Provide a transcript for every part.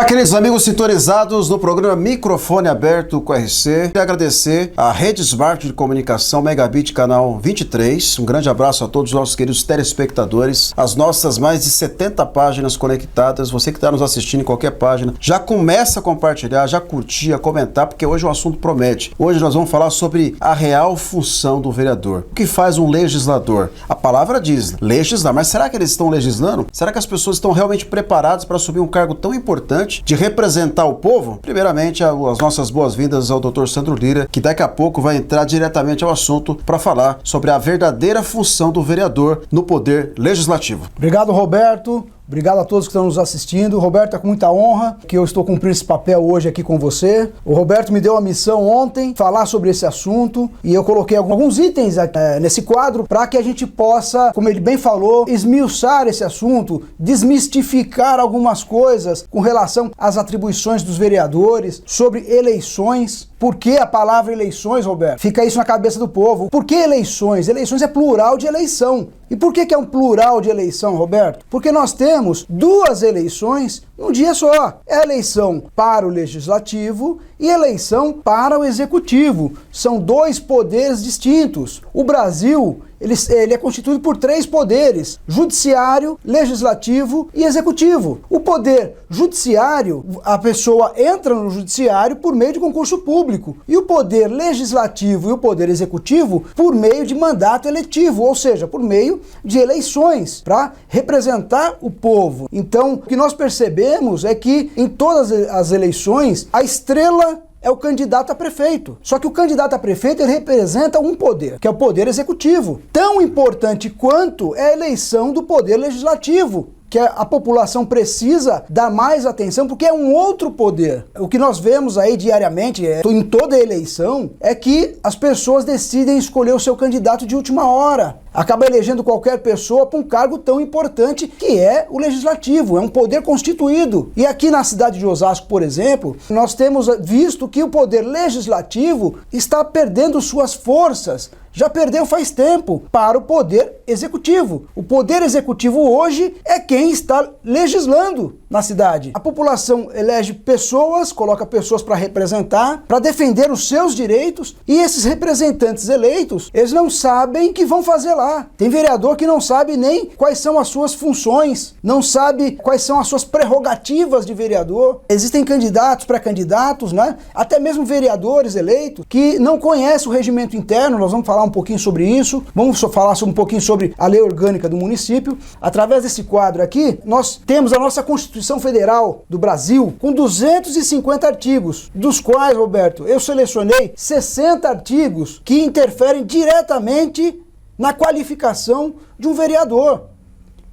queridos amigos sintonizados no programa Microfone Aberto com RC, queria agradecer à Rede Smart de Comunicação Megabit Canal 23. Um grande abraço a todos os nossos queridos telespectadores, as nossas mais de 70 páginas conectadas. Você que está nos assistindo em qualquer página, já começa a compartilhar, já curtir, a comentar, porque hoje o assunto promete. Hoje nós vamos falar sobre a real função do vereador. O que faz um legislador? A palavra diz legislar, mas será que eles estão legislando? Será que as pessoas estão realmente preparadas para assumir um cargo tão importante de representar o povo? Primeiramente, as nossas boas-vindas ao Dr. Sandro Lira, que daqui a pouco vai entrar diretamente ao assunto para falar sobre a verdadeira função do vereador no poder legislativo. Obrigado, Roberto. Obrigado a todos que estão nos assistindo. Roberto, é com muita honra que eu estou cumprindo esse papel hoje aqui com você. O Roberto me deu a missão ontem, falar sobre esse assunto, e eu coloquei alguns itens nesse quadro para que a gente possa, como ele bem falou, esmiuçar esse assunto, desmistificar algumas coisas com relação às atribuições dos vereadores, sobre eleições. Por que a palavra eleições, Roberto? Fica isso na cabeça do povo. Por que eleições? Eleições é plural de eleição. E por que é um plural de eleição, Roberto? Porque nós temos duas eleições num dia só. É a eleição para o legislativo e eleição para o executivo. São dois poderes distintos. O Brasil, ele é constituído por três poderes: judiciário, legislativo e executivo. O poder judiciário, a pessoa entra no judiciário por meio de concurso público. E o poder legislativo e o poder executivo por meio de mandato eletivo, ou seja, por meio de eleições para representar o povo. Então, o que nós percebemos é que em todas as eleições, a estrela é o candidato a prefeito. Só que o candidato a prefeito, ele representa um poder, que é o poder executivo. Tão importante quanto é a eleição do poder legislativo, que a população precisa dar mais atenção, porque é um outro poder. O que nós vemos aí diariamente, em toda eleição, é que as pessoas decidem escolher o seu candidato de última hora. Acaba elegendo qualquer pessoa para um cargo tão importante que é o legislativo, é um poder constituído. E aqui na cidade de Osasco, por exemplo, nós temos visto que o poder legislativo está perdendo suas forças, já perdeu faz tempo, para o poder executivo. O poder executivo hoje é quem está legislando na cidade. A população elege pessoas, coloca pessoas para representar, para defender os seus direitos, e esses representantes eleitos, eles não sabem o que vão fazer lá. Tem vereador que não sabe nem quais são as suas funções, não sabe quais são as suas prerrogativas de vereador. Existem candidatos, pré-candidatos, né? Até mesmo vereadores eleitos que não conhecem o regimento interno. Nós vamos falar um pouquinho sobre isso, vamos falar um pouquinho sobre a lei orgânica do município. Através desse quadro aqui, nós temos a nossa Constituição Federal do Brasil com 250 artigos, dos quais, Roberto, eu selecionei 60 artigos que interferem diretamente na qualificação de um vereador.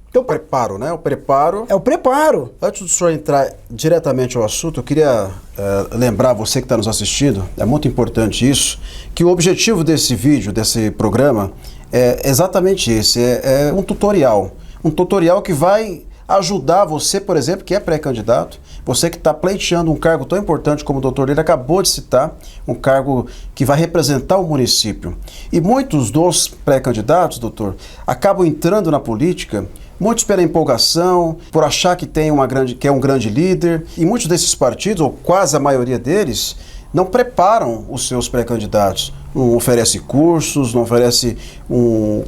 Então, o preparo, né? O preparo. É o preparo. Antes do senhor entrar diretamente ao assunto, eu queria lembrar você que está nos assistindo, é muito importante isso, que o objetivo desse vídeo, desse programa, é exatamente esse, é um tutorial. Um tutorial que vai ajudar você, por exemplo, que é pré-candidato, você que está pleiteando um cargo tão importante como o doutor Lira acabou de citar, um cargo que vai representar o município. E muitos dos pré-candidatos, doutor, acabam entrando na política, muitos pela empolgação, por achar que é um grande líder, e muitos desses partidos, ou quase a maioria deles, não preparam os seus pré-candidatos, não oferece cursos, não oferece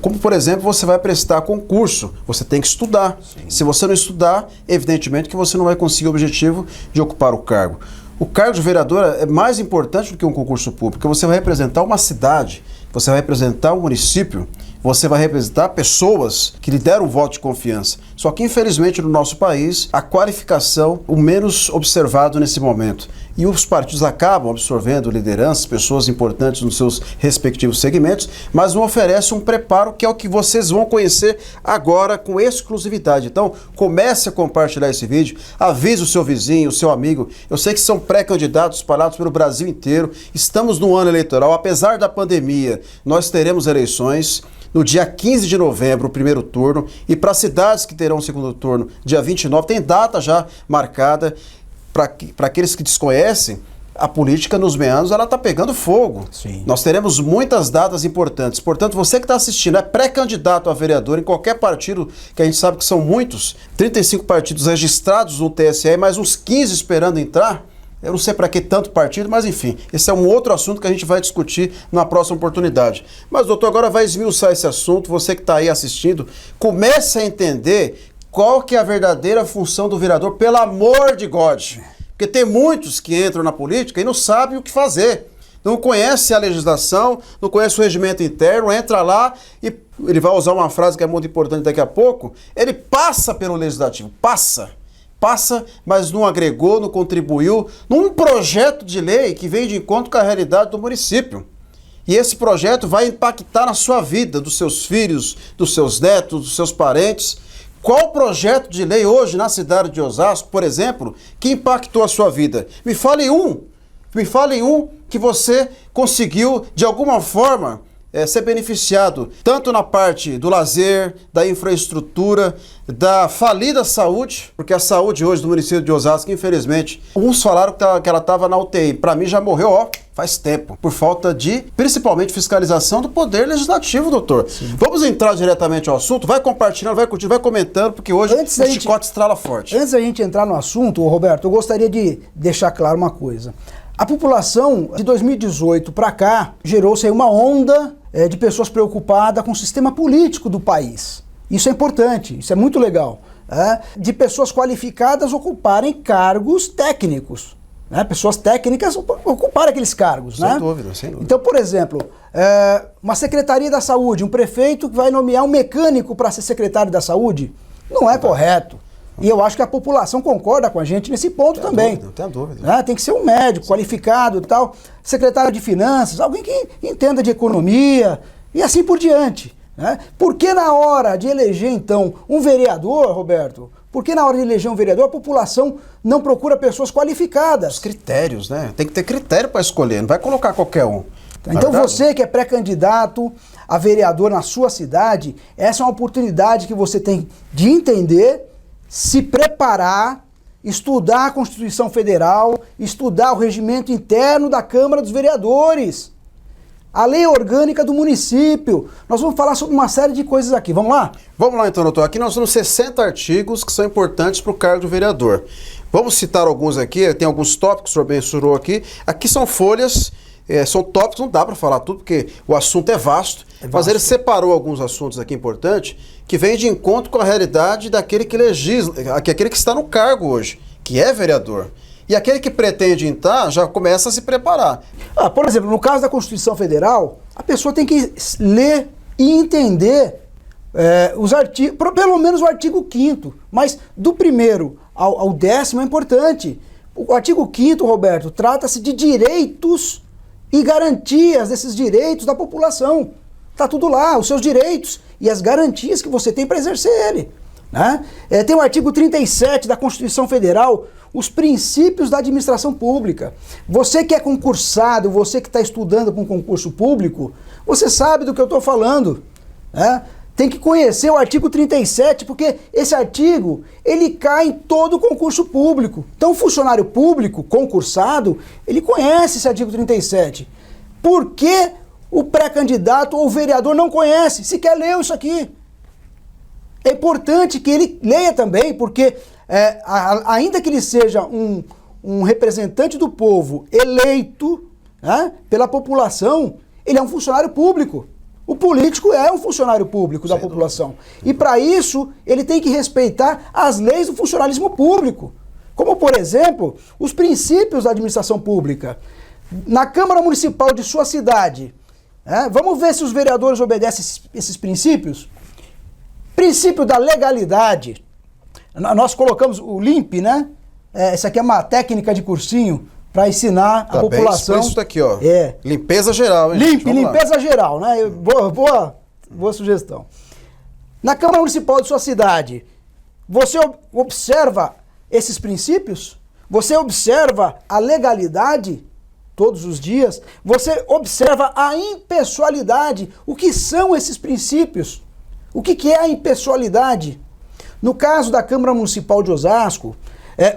como, por exemplo, você vai prestar concurso, você tem que estudar. Sim. Se você não estudar, evidentemente que você não vai conseguir o objetivo de ocupar o cargo. O cargo de vereador é mais importante do que um concurso público, porque você vai representar uma cidade, você vai representar um município, você vai representar pessoas que lhe deram um voto de confiança. Só que, infelizmente, no nosso país, a qualificação, o menos observado nesse momento. E os partidos acabam absorvendo lideranças, pessoas importantes nos seus respectivos segmentos, mas não oferecem um preparo que é o que vocês vão conhecer agora com exclusividade. Então, comece a compartilhar esse vídeo, avise o seu vizinho, o seu amigo. Eu sei que são pré-candidatos espalhados pelo Brasil inteiro. Estamos no ano eleitoral, apesar da pandemia, nós teremos eleições no dia 15 de novembro, o primeiro turno, e para cidades que terão o segundo turno, dia 29, tem data já marcada. Para aqueles que desconhecem, a política nos meandros ela está pegando fogo. Sim. Nós teremos muitas datas importantes. Portanto, você que está assistindo, é pré-candidato a vereador em qualquer partido, que a gente sabe que são muitos, 35 partidos registrados no TSE, mais uns 15 esperando entrar. Eu não sei para que tanto partido, mas enfim, esse é um outro assunto que a gente vai discutir na próxima oportunidade. Mas, doutor, agora vai esmiuçar esse assunto, você que está aí assistindo, comece a entender qual que é a verdadeira função do vereador, pelo amor de God. Porque tem muitos que entram na política e não sabem o que fazer. Não conhece a legislação, não conhece o regimento interno, entra lá e ele vai usar uma frase que é muito importante daqui a pouco, ele passa pelo legislativo, passa, mas não agregou, não contribuiu num projeto de lei que vem de encontro com a realidade do município. E esse projeto vai impactar na sua vida, dos seus filhos, dos seus netos, dos seus parentes. Qual projeto de lei hoje na cidade de Osasco, por exemplo, que impactou a sua vida? Me fale um que você conseguiu, de alguma forma, ser beneficiado, tanto na parte do lazer, da infraestrutura, da falida saúde, porque a saúde hoje do município de Osasco, infelizmente, uns falaram que ela estava na UTI, para mim já morreu, faz tempo, por falta de, principalmente, fiscalização do poder legislativo, doutor. Sim. Vamos entrar diretamente ao assunto, vai compartilhando, vai curtindo, vai comentando, porque hoje o chicote estrala forte. Antes da gente entrar no assunto, Roberto, eu gostaria de deixar claro uma coisa. A população, de 2018 para cá, gerou-se aí uma onda de pessoas preocupadas com o sistema político do país. Isso é importante, isso é muito legal. De pessoas qualificadas ocuparem cargos técnicos. Pessoas técnicas ocuparem aqueles cargos. Sem dúvida, sem dúvida. Então, por exemplo, uma Secretaria da Saúde, um prefeito que vai nomear um mecânico para ser secretário da Saúde, não é correto. E eu acho que a população concorda com a gente nesse ponto também. Não tem dúvida. Tem que ser um médico qualificado e tal, secretário de finanças, alguém que entenda de economia e assim por diante. Por que na hora de eleger, então, um vereador, Roberto, por que na hora de eleger um vereador a população não procura pessoas qualificadas? Os critérios, né? Tem que ter critério para escolher, não vai colocar qualquer um. Então você que é pré-candidato a vereador na sua cidade, essa é uma oportunidade que você tem de entender, se preparar, estudar a Constituição Federal, estudar o regimento interno da Câmara dos Vereadores, a lei orgânica do município. Nós vamos falar sobre uma série de coisas aqui. Vamos lá? Vamos lá então, doutor. Aqui nós temos 60 artigos que são importantes para o cargo de vereador. Vamos citar alguns aqui, tem alguns tópicos, o senhor mensurou aqui. Aqui são folhas, são tópicos, não dá para falar tudo, porque o assunto é vasto. Mas ele separou alguns assuntos aqui importantes que vêm de encontro com a realidade daquele que legisla, aquele que está no cargo hoje, que é vereador. E aquele que pretende entrar já começa a se preparar. Por exemplo, no caso da Constituição Federal, a pessoa tem que ler e entender os artigos, pelo menos o artigo 5º, mas do 1º ao 10º é importante. O artigo 5º, Roberto, trata-se de direitos e garantias desses direitos da população. Está tudo lá, os seus direitos e as garantias que você tem para exercer ele. Tem o artigo 37 da Constituição Federal, os princípios da administração pública. Você que é concursado, você que está estudando para um concurso público, você sabe do que eu estou falando. Tem que conhecer o artigo 37, porque esse artigo, ele cai em todo concurso público. Então o funcionário público, concursado, ele conhece esse artigo 37. Por que o pré-candidato ou o vereador não conhece? Sequer leu isso aqui. É importante que ele leia também, porque ainda que ele seja um representante do povo eleito pela população, ele é um funcionário público. O político é um funcionário público da população. E para isso, ele tem que respeitar as leis do funcionalismo público. Como, por exemplo, os princípios da administração pública. Na Câmara Municipal de sua cidade, vamos ver se os vereadores obedecem esses princípios. Princípio da legalidade. Nós colocamos o LIMP, essa aqui é uma técnica de cursinho para ensinar a população. Isso daqui, ó. Limpeza geral, hein? Limpeza geral, né? Boa sugestão. Na Câmara Municipal de sua cidade, você observa esses princípios? Você observa a legalidade todos os dias? Você observa a impessoalidade? O que são esses princípios? O que é a impessoalidade? No caso da Câmara Municipal de Osasco,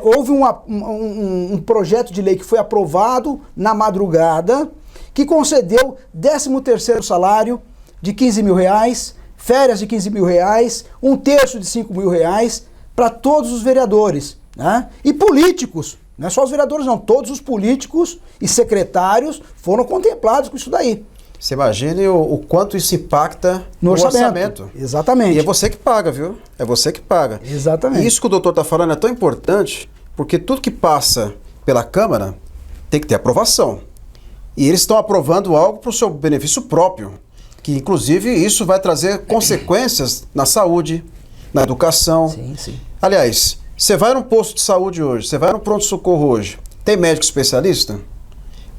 Houve um projeto de lei que foi aprovado na madrugada, que concedeu 13º salário de R$15.000, férias de R$15.000, 1/3 de R$5.000 para todos os vereadores, né? E políticos, não é só os vereadores não, todos os políticos e secretários foram contemplados com isso daí. Você imagine o quanto isso impacta no orçamento. Exatamente. E é você que paga, viu? É você que paga. Exatamente. E isso que o doutor está falando é tão importante, porque tudo que passa pela Câmara tem que ter aprovação. E eles estão aprovando algo para o seu benefício próprio, que inclusive isso vai trazer consequências na saúde, na educação. Sim, sim. Aliás, você vai num posto de saúde hoje, você vai no pronto-socorro hoje, tem médico especialista?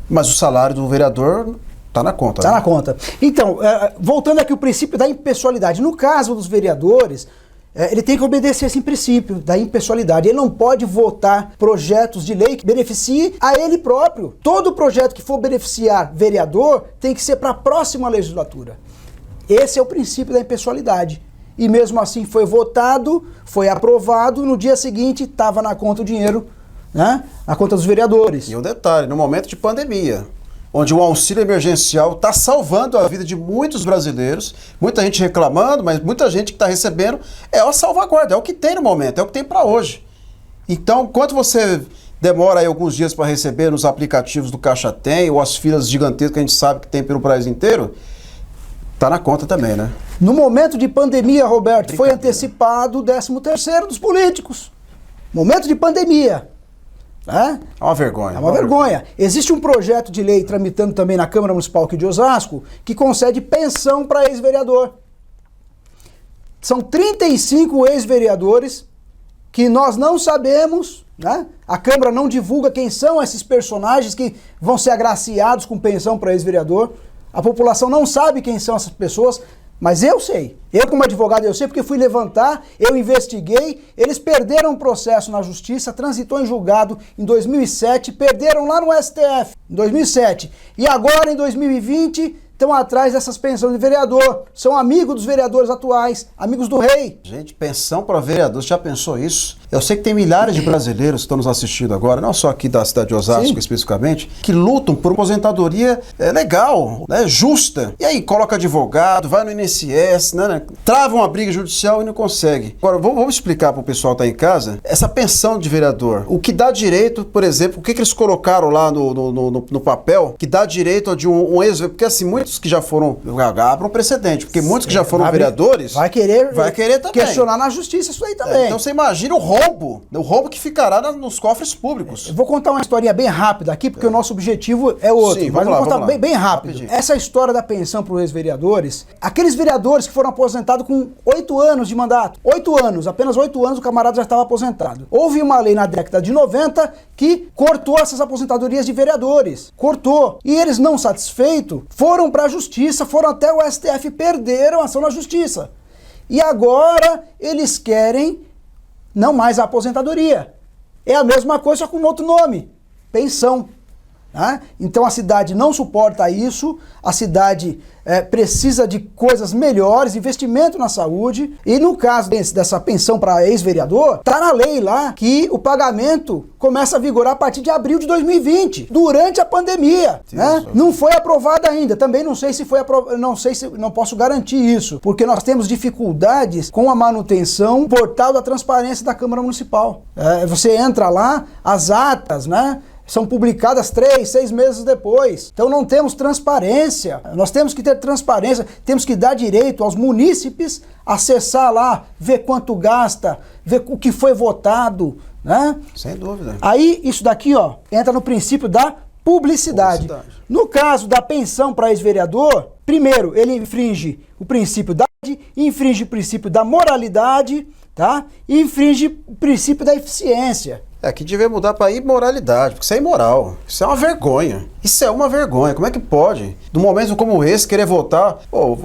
Mas o salário do vereador está na conta. Está né? na conta. Então, voltando aqui ao princípio da impessoalidade. No caso dos vereadores, ele tem que obedecer esse princípio da impessoalidade. Ele não pode votar projetos de lei que beneficie a ele próprio. Todo projeto que for beneficiar vereador tem que ser para a próxima legislatura. Esse é o princípio da impessoalidade. E mesmo assim foi votado, foi aprovado, e no dia seguinte estava na conta o dinheiro, né? Na conta dos vereadores. E o detalhe, no momento de pandemia, onde o auxílio emergencial está salvando a vida de muitos brasileiros, muita gente reclamando, mas muita gente que está recebendo, é a salvaguarda, é o que tem no momento, é o que tem para hoje. Então, quanto você demora aí alguns dias para receber nos aplicativos do Caixa Tem, ou as filas gigantescas que a gente sabe que tem pelo país inteiro, tá na conta também, né? No momento de pandemia, Roberto, foi antecipado o 13º dos políticos. Momento de pandemia. Né? É uma vergonha. É uma vergonha. Existe um projeto de lei tramitando também na Câmara Municipal aqui de Osasco que concede pensão para ex-vereador. São 35 ex-vereadores que nós não sabemos, né? A Câmara não divulga quem são esses personagens que vão ser agraciados com pensão para ex-vereador. A população não sabe quem são essas pessoas, mas eu sei. Eu, como advogado, eu sei porque fui levantar, eu investiguei, eles perderam um processo na justiça, transitou em julgado em 2007, perderam lá no STF em 2007. E agora, em 2020, estão atrás dessas pensões de vereador. São amigos dos vereadores atuais, amigos do rei. Gente, pensão para vereador, você já pensou isso? Eu sei que tem milhares de brasileiros que estão nos assistindo agora, não só aqui da cidade de Osasco, sim, especificamente, que lutam por uma aposentadoria legal, né, justa. E aí coloca advogado, vai no INSS, né, trava uma briga judicial e não consegue. Agora, vamos explicar para o pessoal que está em casa, essa pensão de vereador, o que dá direito, por exemplo, o que eles colocaram lá no papel, que dá direito de um ex, porque assim, muitos que já foram, abram um precedente, porque muitos que já foram vereadores, vai querer também questionar na justiça isso aí também. Então você imagina o roubo que ficará nos cofres públicos. Eu vou contar uma historinha bem rápida aqui, porque o nosso objetivo é outro. Sim, mas vamos vou contar bem rápido. Rapidinho. Essa história da pensão para os ex-vereadores, aqueles vereadores que foram aposentados com 8 anos de mandato, 8 anos, apenas 8 anos o camarada já estava aposentado. Houve uma lei na década de 90 que cortou essas aposentadorias de vereadores. Cortou. E eles, não satisfeitos, foram para a justiça, foram até o STF, perderam a ação na justiça. E agora eles querem não mais a aposentadoria. É a mesma coisa, só com outro nome. Pensão. Né? Então a cidade não suporta isso, a cidade precisa de coisas melhores, investimento na saúde, e no caso dessa pensão para ex-vereador, está na lei lá que o pagamento começa a vigorar a partir de abril de 2020, durante a pandemia. Né? Não foi aprovada ainda, também não sei se foi aprovada, não posso garantir isso, porque nós temos dificuldades com a manutenção do portal da transparência da Câmara Municipal. Você entra lá, as atas, né, são publicadas 3, 6 meses depois. Então não temos transparência. Nós temos que ter transparência, temos que dar direito aos munícipes acessar lá, ver quanto gasta, ver o que foi votado, né? Sem dúvida. Aí isso daqui, ó, entra no princípio da publicidade. No caso da pensão para ex-vereador, primeiro, ele infringe o princípio da infringe o princípio da moralidade, tá? E infringe o princípio da eficiência. Que devia mudar para imoralidade, porque isso é imoral. Isso é uma vergonha. Isso é uma vergonha. Como é que pode? Num momento como esse, querer votar...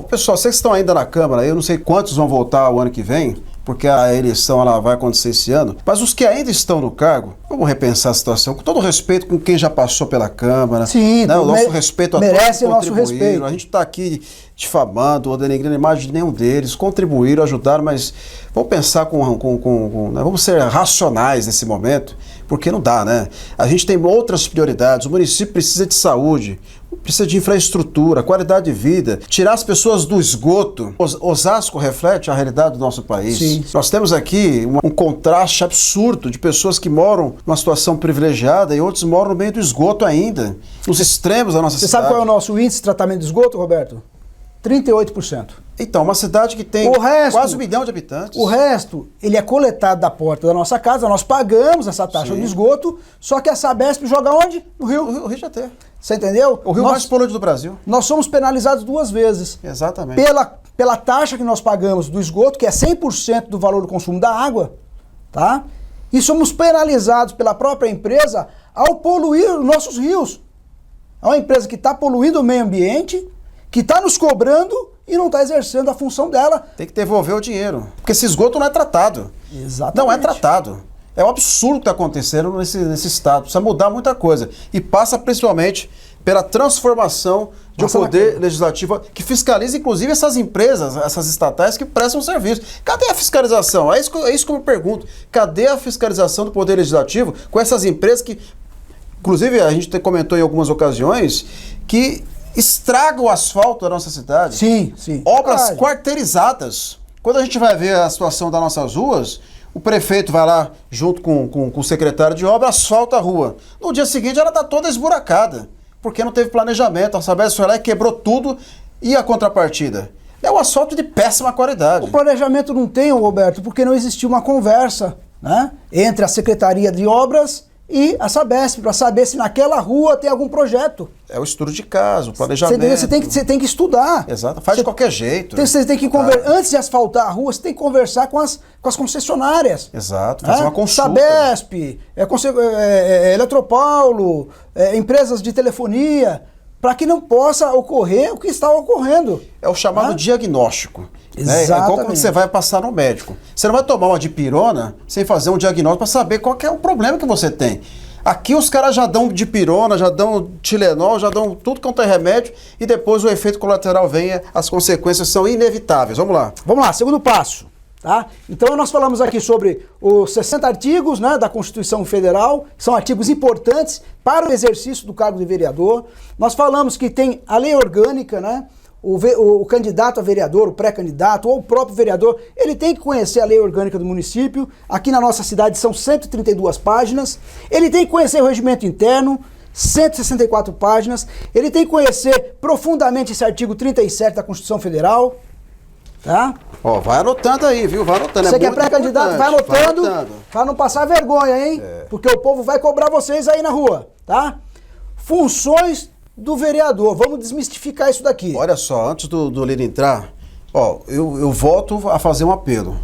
Pessoal, vocês que estão ainda na Câmara, eu não sei quantos vão votar o ano que vem, porque a eleição ela vai acontecer esse ano, mas os que ainda estão no cargo, vamos repensar a situação, com todo respeito com quem já passou pela Câmara. Sim, né? O nosso respeito a merece todos o nosso respeito. A gente está aqui difamando ou denegrindo a imagem de nenhum deles, contribuíram, ajudaram, mas vamos pensar né? Vamos ser racionais nesse momento, porque não dá, né? A gente tem outras prioridades, o município precisa de saúde, precisa de infraestrutura, qualidade de vida, tirar as pessoas do esgoto. Osasco reflete a realidade do nosso país. Sim. Nós temos aqui um contraste absurdo de pessoas que moram numa situação privilegiada e outros moram no meio do esgoto ainda, nos extremos da nossa cidade. Você sabe qual é o nosso índice de tratamento de esgoto, Roberto? 38%. Então, uma cidade que tem quase 1 milhão de habitantes. O resto, ele é coletado da porta da nossa casa, nós pagamos essa taxa de esgoto, só que a Sabesp joga onde? No Rio. O Rio já tem. Você entendeu? O rio mais poluído do Brasil. Nós somos penalizados 2 vezes. Exatamente. Pela taxa que nós pagamos do esgoto, que é 100% do valor do consumo da água, tá? E somos penalizados pela própria empresa ao poluir os nossos rios. É uma empresa que está poluindo o meio ambiente, que está nos cobrando e não está exercendo a função dela. Tem que devolver o dinheiro, porque esse esgoto não é tratado. Exatamente. Não é tratado. É um absurdo o que está acontecendo nesse estado. Precisa mudar muita coisa. E passa principalmente pela transformação de um poder legislativo que fiscaliza, inclusive, essas empresas, essas estatais que prestam serviço. Cadê a fiscalização? É isso que eu me pergunto. Cadê a fiscalização do poder legislativo com essas empresas que, inclusive, a gente comentou em algumas ocasiões, que estragam o asfalto da nossa cidade? Sim, sim. Obras quarteirizadas. Quando a gente vai ver a situação das nossas ruas, o prefeito vai lá, junto com o secretário de obra, asfalta a rua. No dia seguinte, ela está toda esburacada, porque não teve planejamento. A Sabesp foi lá e quebrou tudo. E a contrapartida? É um asfalto de péssima qualidade. O planejamento não tem, Roberto, porque não existiu uma conversa, né, entre a Secretaria de Obras e a Sabesp, para saber se naquela rua tem algum projeto. É o estudo de caso, o planejamento. Você tem que estudar. Exato, faz de qualquer jeito. Você tem que antes de asfaltar a rua, você tem que conversar com as concessionárias. Exato, fazer uma consulta. Sabesp, Eletropaulo, empresas de telefonia, para que não possa ocorrer o que está ocorrendo. É o chamado diagnóstico. Exatamente. É igual quando você vai passar no médico. Você não vai tomar uma dipirona sem fazer um diagnóstico para saber qual que é o problema que você tem. Aqui os caras já dão dipirona, já dão Tilenol, já dão tudo quanto é remédio e depois o efeito colateral vem, as consequências são inevitáveis. Vamos lá. Vamos lá, segundo passo. Tá? Então nós falamos aqui sobre os 60 artigos, né, da Constituição Federal, que são artigos importantes para o exercício do cargo de vereador. Nós falamos que tem a lei orgânica, né? O candidato a vereador, o pré-candidato ou o próprio vereador, ele tem que conhecer a lei orgânica do município. Aqui na nossa cidade são 132 páginas. Ele tem que conhecer o regimento interno, 164 páginas. Ele tem que conhecer profundamente esse artigo 37 da Constituição Federal. Tá? Ó, vai anotando aí, viu? Vai anotando. Você que é pré-candidato, vai anotando para não passar vergonha, hein? Porque o povo vai cobrar vocês aí na rua, tá? Funções do vereador. Vamos desmistificar isso daqui. Olha só, antes do Lino entrar, ó, eu volto a fazer um apelo.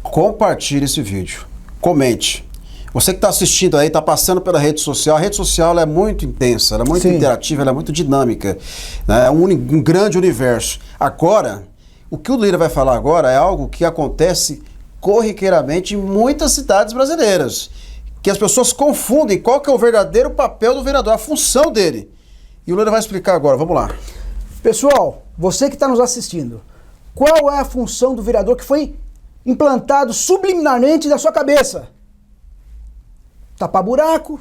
Compartilhe esse vídeo. Comente. Você que está assistindo aí, está passando pela rede social, a rede social ela é muito intensa, ela é muito interativa, ela é muito dinâmica. Né? É um grande universo. Agora, o que o Lira vai falar agora é algo que acontece corriqueiramente em muitas cidades brasileiras. Que as pessoas confundem qual que é o verdadeiro papel do vereador, a função dele. E o Lira vai explicar agora, vamos lá. Pessoal, você que está nos assistindo, qual é a função do vereador que foi implantado subliminarmente na sua cabeça? Tapar buraco,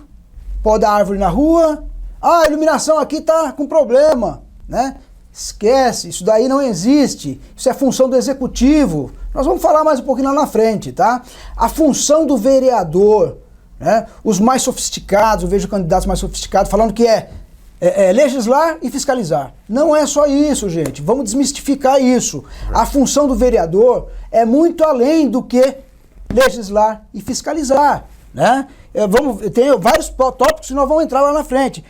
podar árvore na rua, a iluminação aqui está com problema, né? Esquece, isso daí não existe, isso é função do executivo. Nós vamos falar mais um pouquinho lá na frente, tá? A função do vereador, né? Os mais sofisticados, eu vejo candidatos mais sofisticados falando que é legislar e fiscalizar. Não é só isso, gente. Vamos desmistificar isso. A função do vereador é muito além do que legislar e fiscalizar, né? Tem vários tópicos que nós vamos entrar lá na frente.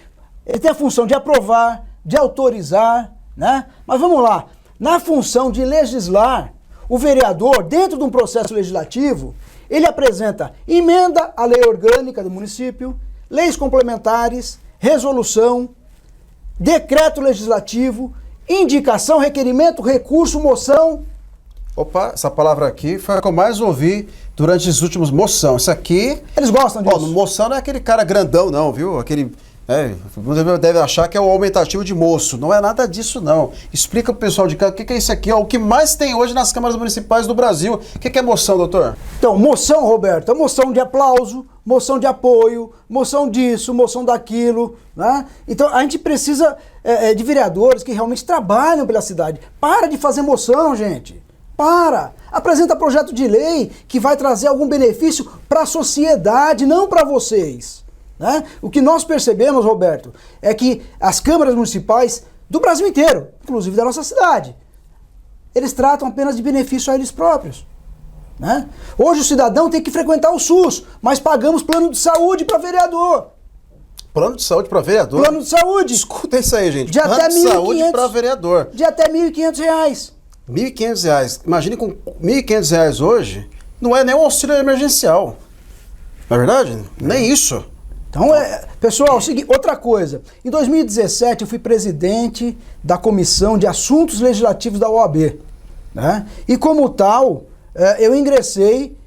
Ele tem a função de aprovar, de autorizar, né? Mas vamos lá. Na função de legislar, o vereador, dentro de um processo legislativo, ele apresenta emenda à lei orgânica do município, leis complementares, resolução, decreto legislativo, indicação, requerimento, recurso, moção Opa, essa palavra aqui foi a que eu mais ouvi durante os últimos moção. Isso aqui... Eles gostam disso. Moção não é aquele cara grandão, não, viu? Aquele... deve achar que é o aumentativo de moço. Não é nada disso, não. Explica pro pessoal de cá o que é isso aqui. O que mais tem hoje nas câmaras municipais do Brasil. O que é moção, doutor? Então, moção, Roberto, é moção de aplauso, moção de apoio, moção disso, moção daquilo, né? Então, a gente precisa de vereadores que realmente trabalham pela cidade. Para de fazer moção, gente. Para! Apresenta projeto de lei que vai trazer algum benefício para a sociedade, não para vocês. Né? O que nós percebemos, Roberto, é que as câmaras municipais do Brasil inteiro, inclusive da nossa cidade, eles tratam apenas de benefício a eles próprios. Né? Hoje o cidadão tem que frequentar o SUS, mas pagamos plano de saúde para vereador. Plano de saúde para vereador? Plano de saúde. Escuta isso aí, gente. De plano até de saúde para vereador. De até R$1.500. R$1.500. Imagine com R$1.500 hoje, não é nem um auxílio emergencial. Não é verdade? Nem isso. Então, pessoal, outra coisa. Em 2017, eu fui presidente da Comissão de Assuntos Legislativos da OAB. Né? E, como tal, eu ingressei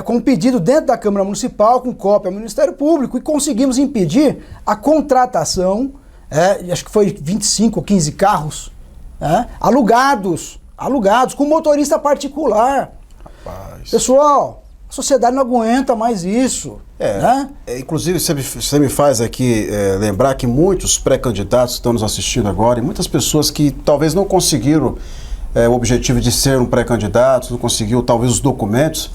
com um pedido dentro da Câmara Municipal, com cópia ao Ministério Público, e conseguimos impedir a contratação, acho que foi 25 ou 15 carros, alugados, com motorista particular. Rapaz. Pessoal, a sociedade não aguenta mais isso. Né? Inclusive, você me faz aqui lembrar que muitos pré-candidatos que estão nos assistindo agora, e muitas pessoas que talvez não conseguiram o objetivo de ser um pré-candidato, não conseguiu talvez os documentos,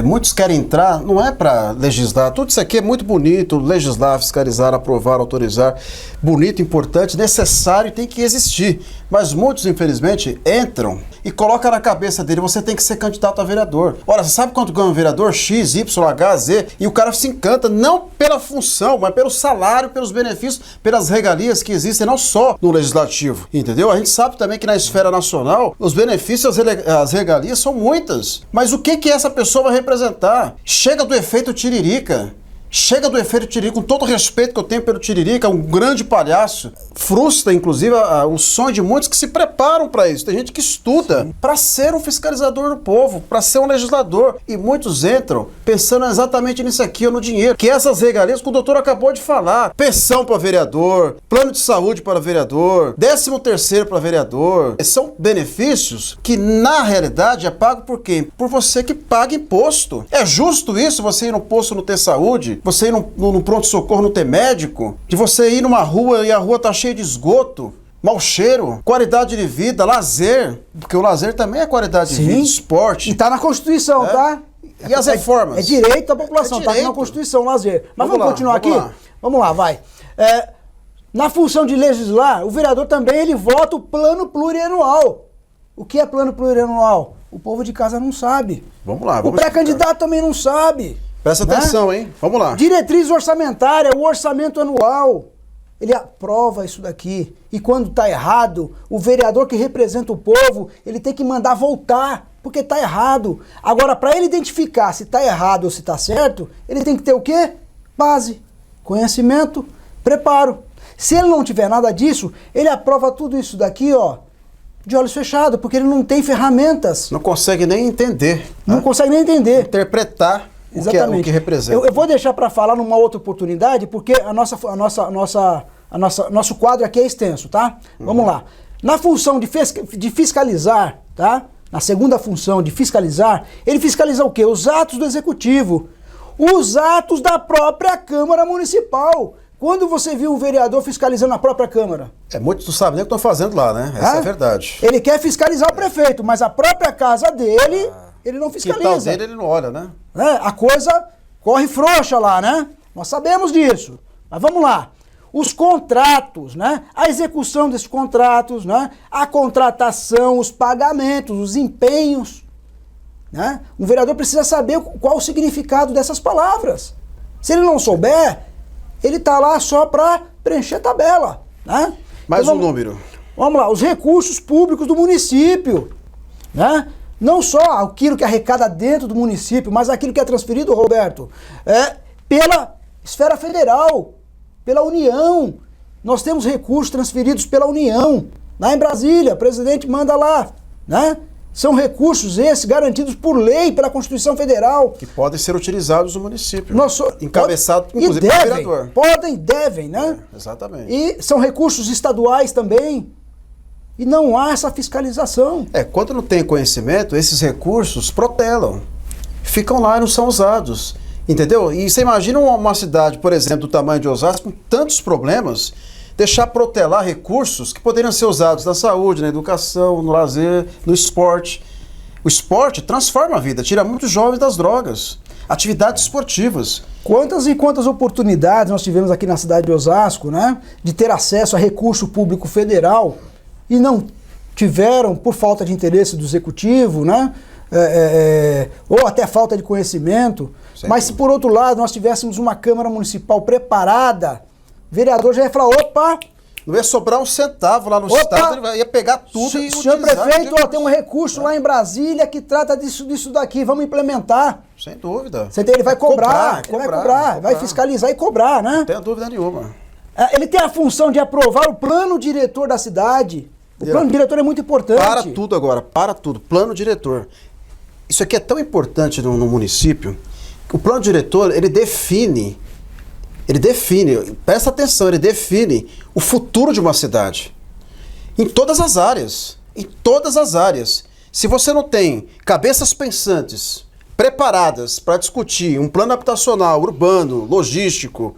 muitos querem entrar, não é para legislar, tudo isso aqui é muito bonito, legislar, fiscalizar, aprovar, autorizar, bonito, importante, necessário e tem que existir, mas muitos infelizmente entram e colocam na cabeça dele, você tem que ser candidato a vereador. Ora, você sabe quanto ganha um vereador? X, Y, H, Z, e o cara se encanta, não pela função, mas pelo salário, pelos benefícios, pelas regalias que existem, não só no legislativo, entendeu? A gente sabe também que na esfera nacional, os benefícios, as regalias são muitas, mas o que essa pessoa vai representar? Chega do efeito Tiririca. Chega do efeito Tiririca, com todo o respeito que eu tenho pelo Tiririca, um grande palhaço. Frustra, inclusive, o sonho de muitos que se preparam para isso. Tem gente que estuda para ser um fiscalizador do povo, para ser um legislador. E muitos entram pensando exatamente nisso aqui, ou no dinheiro. Que essas regalias que o doutor acabou de falar. Pensão para vereador, plano de saúde para vereador, 13º para vereador. São benefícios que, na realidade, é pago por quem? Por você que paga imposto. É justo isso, você ir no posto não ter saúde? Você ir no pronto-socorro não ter médico, de você ir numa rua e a rua tá cheia de esgoto, mau cheiro, qualidade de vida, lazer, porque o lazer também é qualidade de vida, esporte. E tá na Constituição, tá? E as reformas? É direito da população, tá aqui na Constituição, lazer. Mas vamos continuar aqui? Vamos lá, vai. Na função de legislar, o vereador também ele vota o plano plurianual. O que é plano plurianual? O povo de casa não sabe. Vamos lá. O pré-candidato também não sabe. Presta atenção, hein? Vamos lá. Diretriz orçamentária, o orçamento anual. Ele aprova isso daqui. E quando está errado, o vereador que representa o povo, ele tem que mandar voltar, porque está errado. Agora, para ele identificar se está errado ou se está certo, ele tem que ter o quê? Base, conhecimento, preparo. Se ele não tiver nada disso, ele aprova tudo isso daqui, ó, de olhos fechados, porque ele não tem ferramentas. Não consegue nem entender. Não consegue nem entender. Interpretar. Exatamente. O que representa. Eu vou deixar para falar numa outra oportunidade, porque nosso quadro aqui é extenso, tá? Vamos lá. Na função de fiscalizar, tá? Na segunda função de fiscalizar, ele fiscaliza o quê? Os atos do executivo. Os atos da própria Câmara Municipal. Quando você viu um vereador fiscalizando a própria Câmara? Muitos não sabem nem o que estão fazendo lá, né? Essa é a verdade. Ele quer fiscalizar o prefeito, mas a própria casa dele... Ele não fiscaliza. O quintal dele ele não olha, né? A coisa corre frouxa lá, né? Nós sabemos disso. Mas vamos lá. Os contratos, né? A execução desses contratos, né? A contratação, os pagamentos, os empenhos. Né? Um vereador precisa saber qual o significado dessas palavras. Se ele não souber, ele está lá só para preencher tabela. Né? Mais então, um número. Vamos lá. Os recursos públicos do município. Né? Não só aquilo que arrecada dentro do município, mas aquilo que é transferido, Roberto, pela esfera federal, pela União. Nós temos recursos transferidos pela União. Lá em Brasília, o presidente manda lá, né? São recursos esses garantidos por lei, pela Constituição Federal. Que podem ser utilizados no município. Encabeçado, inclusive, pelo vereador. Podem, devem, né? Exatamente. E são recursos estaduais também. E não há essa fiscalização. Quando não tem conhecimento, esses recursos protelam. Ficam lá e não são usados. Entendeu? E você imagina uma cidade, por exemplo, do tamanho de Osasco, com tantos problemas, deixar protelar recursos que poderiam ser usados na saúde, na educação, no lazer, no esporte. O esporte transforma a vida, tira muitos jovens das drogas. Atividades esportivas. Quantas e quantas oportunidades nós tivemos aqui na cidade de Osasco, né, de ter acesso a recurso público federal e não tiveram por falta de interesse do executivo, né, ou até falta de conhecimento. Mas se por outro lado nós tivéssemos uma Câmara Municipal preparada, o vereador já ia falar, opa... Não ia sobrar um centavo lá no estado, ele ia pegar tudo e senhor prefeito, tem um recurso lá em Brasília que trata disso daqui, vamos implementar. Sem dúvida. Ele vai cobrar, vai fiscalizar e cobrar, né? Não tenho dúvida nenhuma. Ele tem a função de aprovar o plano diretor da cidade. O plano diretor é muito importante. Para tudo agora, para tudo. Plano diretor. Isso aqui é tão importante no município, que o plano diretor, ele define, presta atenção, ele define o futuro de uma cidade. Em todas as áreas. Em todas as áreas. Se você não tem cabeças pensantes, preparadas para discutir um plano habitacional, urbano, logístico,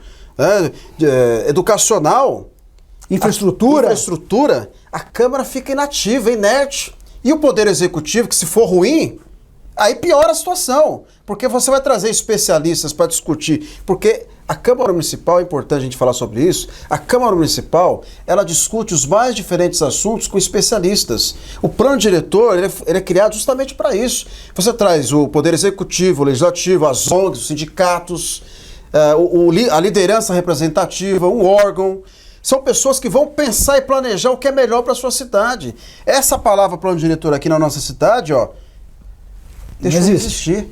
educacional, infraestrutura, a Câmara fica inativa, inerte. E o Poder Executivo, que se for ruim, aí piora a situação, porque você vai trazer especialistas para discutir, porque a Câmara Municipal, é importante a gente falar sobre isso, a Câmara Municipal, ela discute os mais diferentes assuntos com especialistas. O plano diretor, ele é criado justamente para isso. Você traz o Poder Executivo, o Legislativo, as ONGs, os sindicatos, a liderança representativa, um órgão. São pessoas que vão pensar e planejar o que é melhor para a sua cidade. Essa palavra plano diretor aqui na nossa cidade, deixou de existir.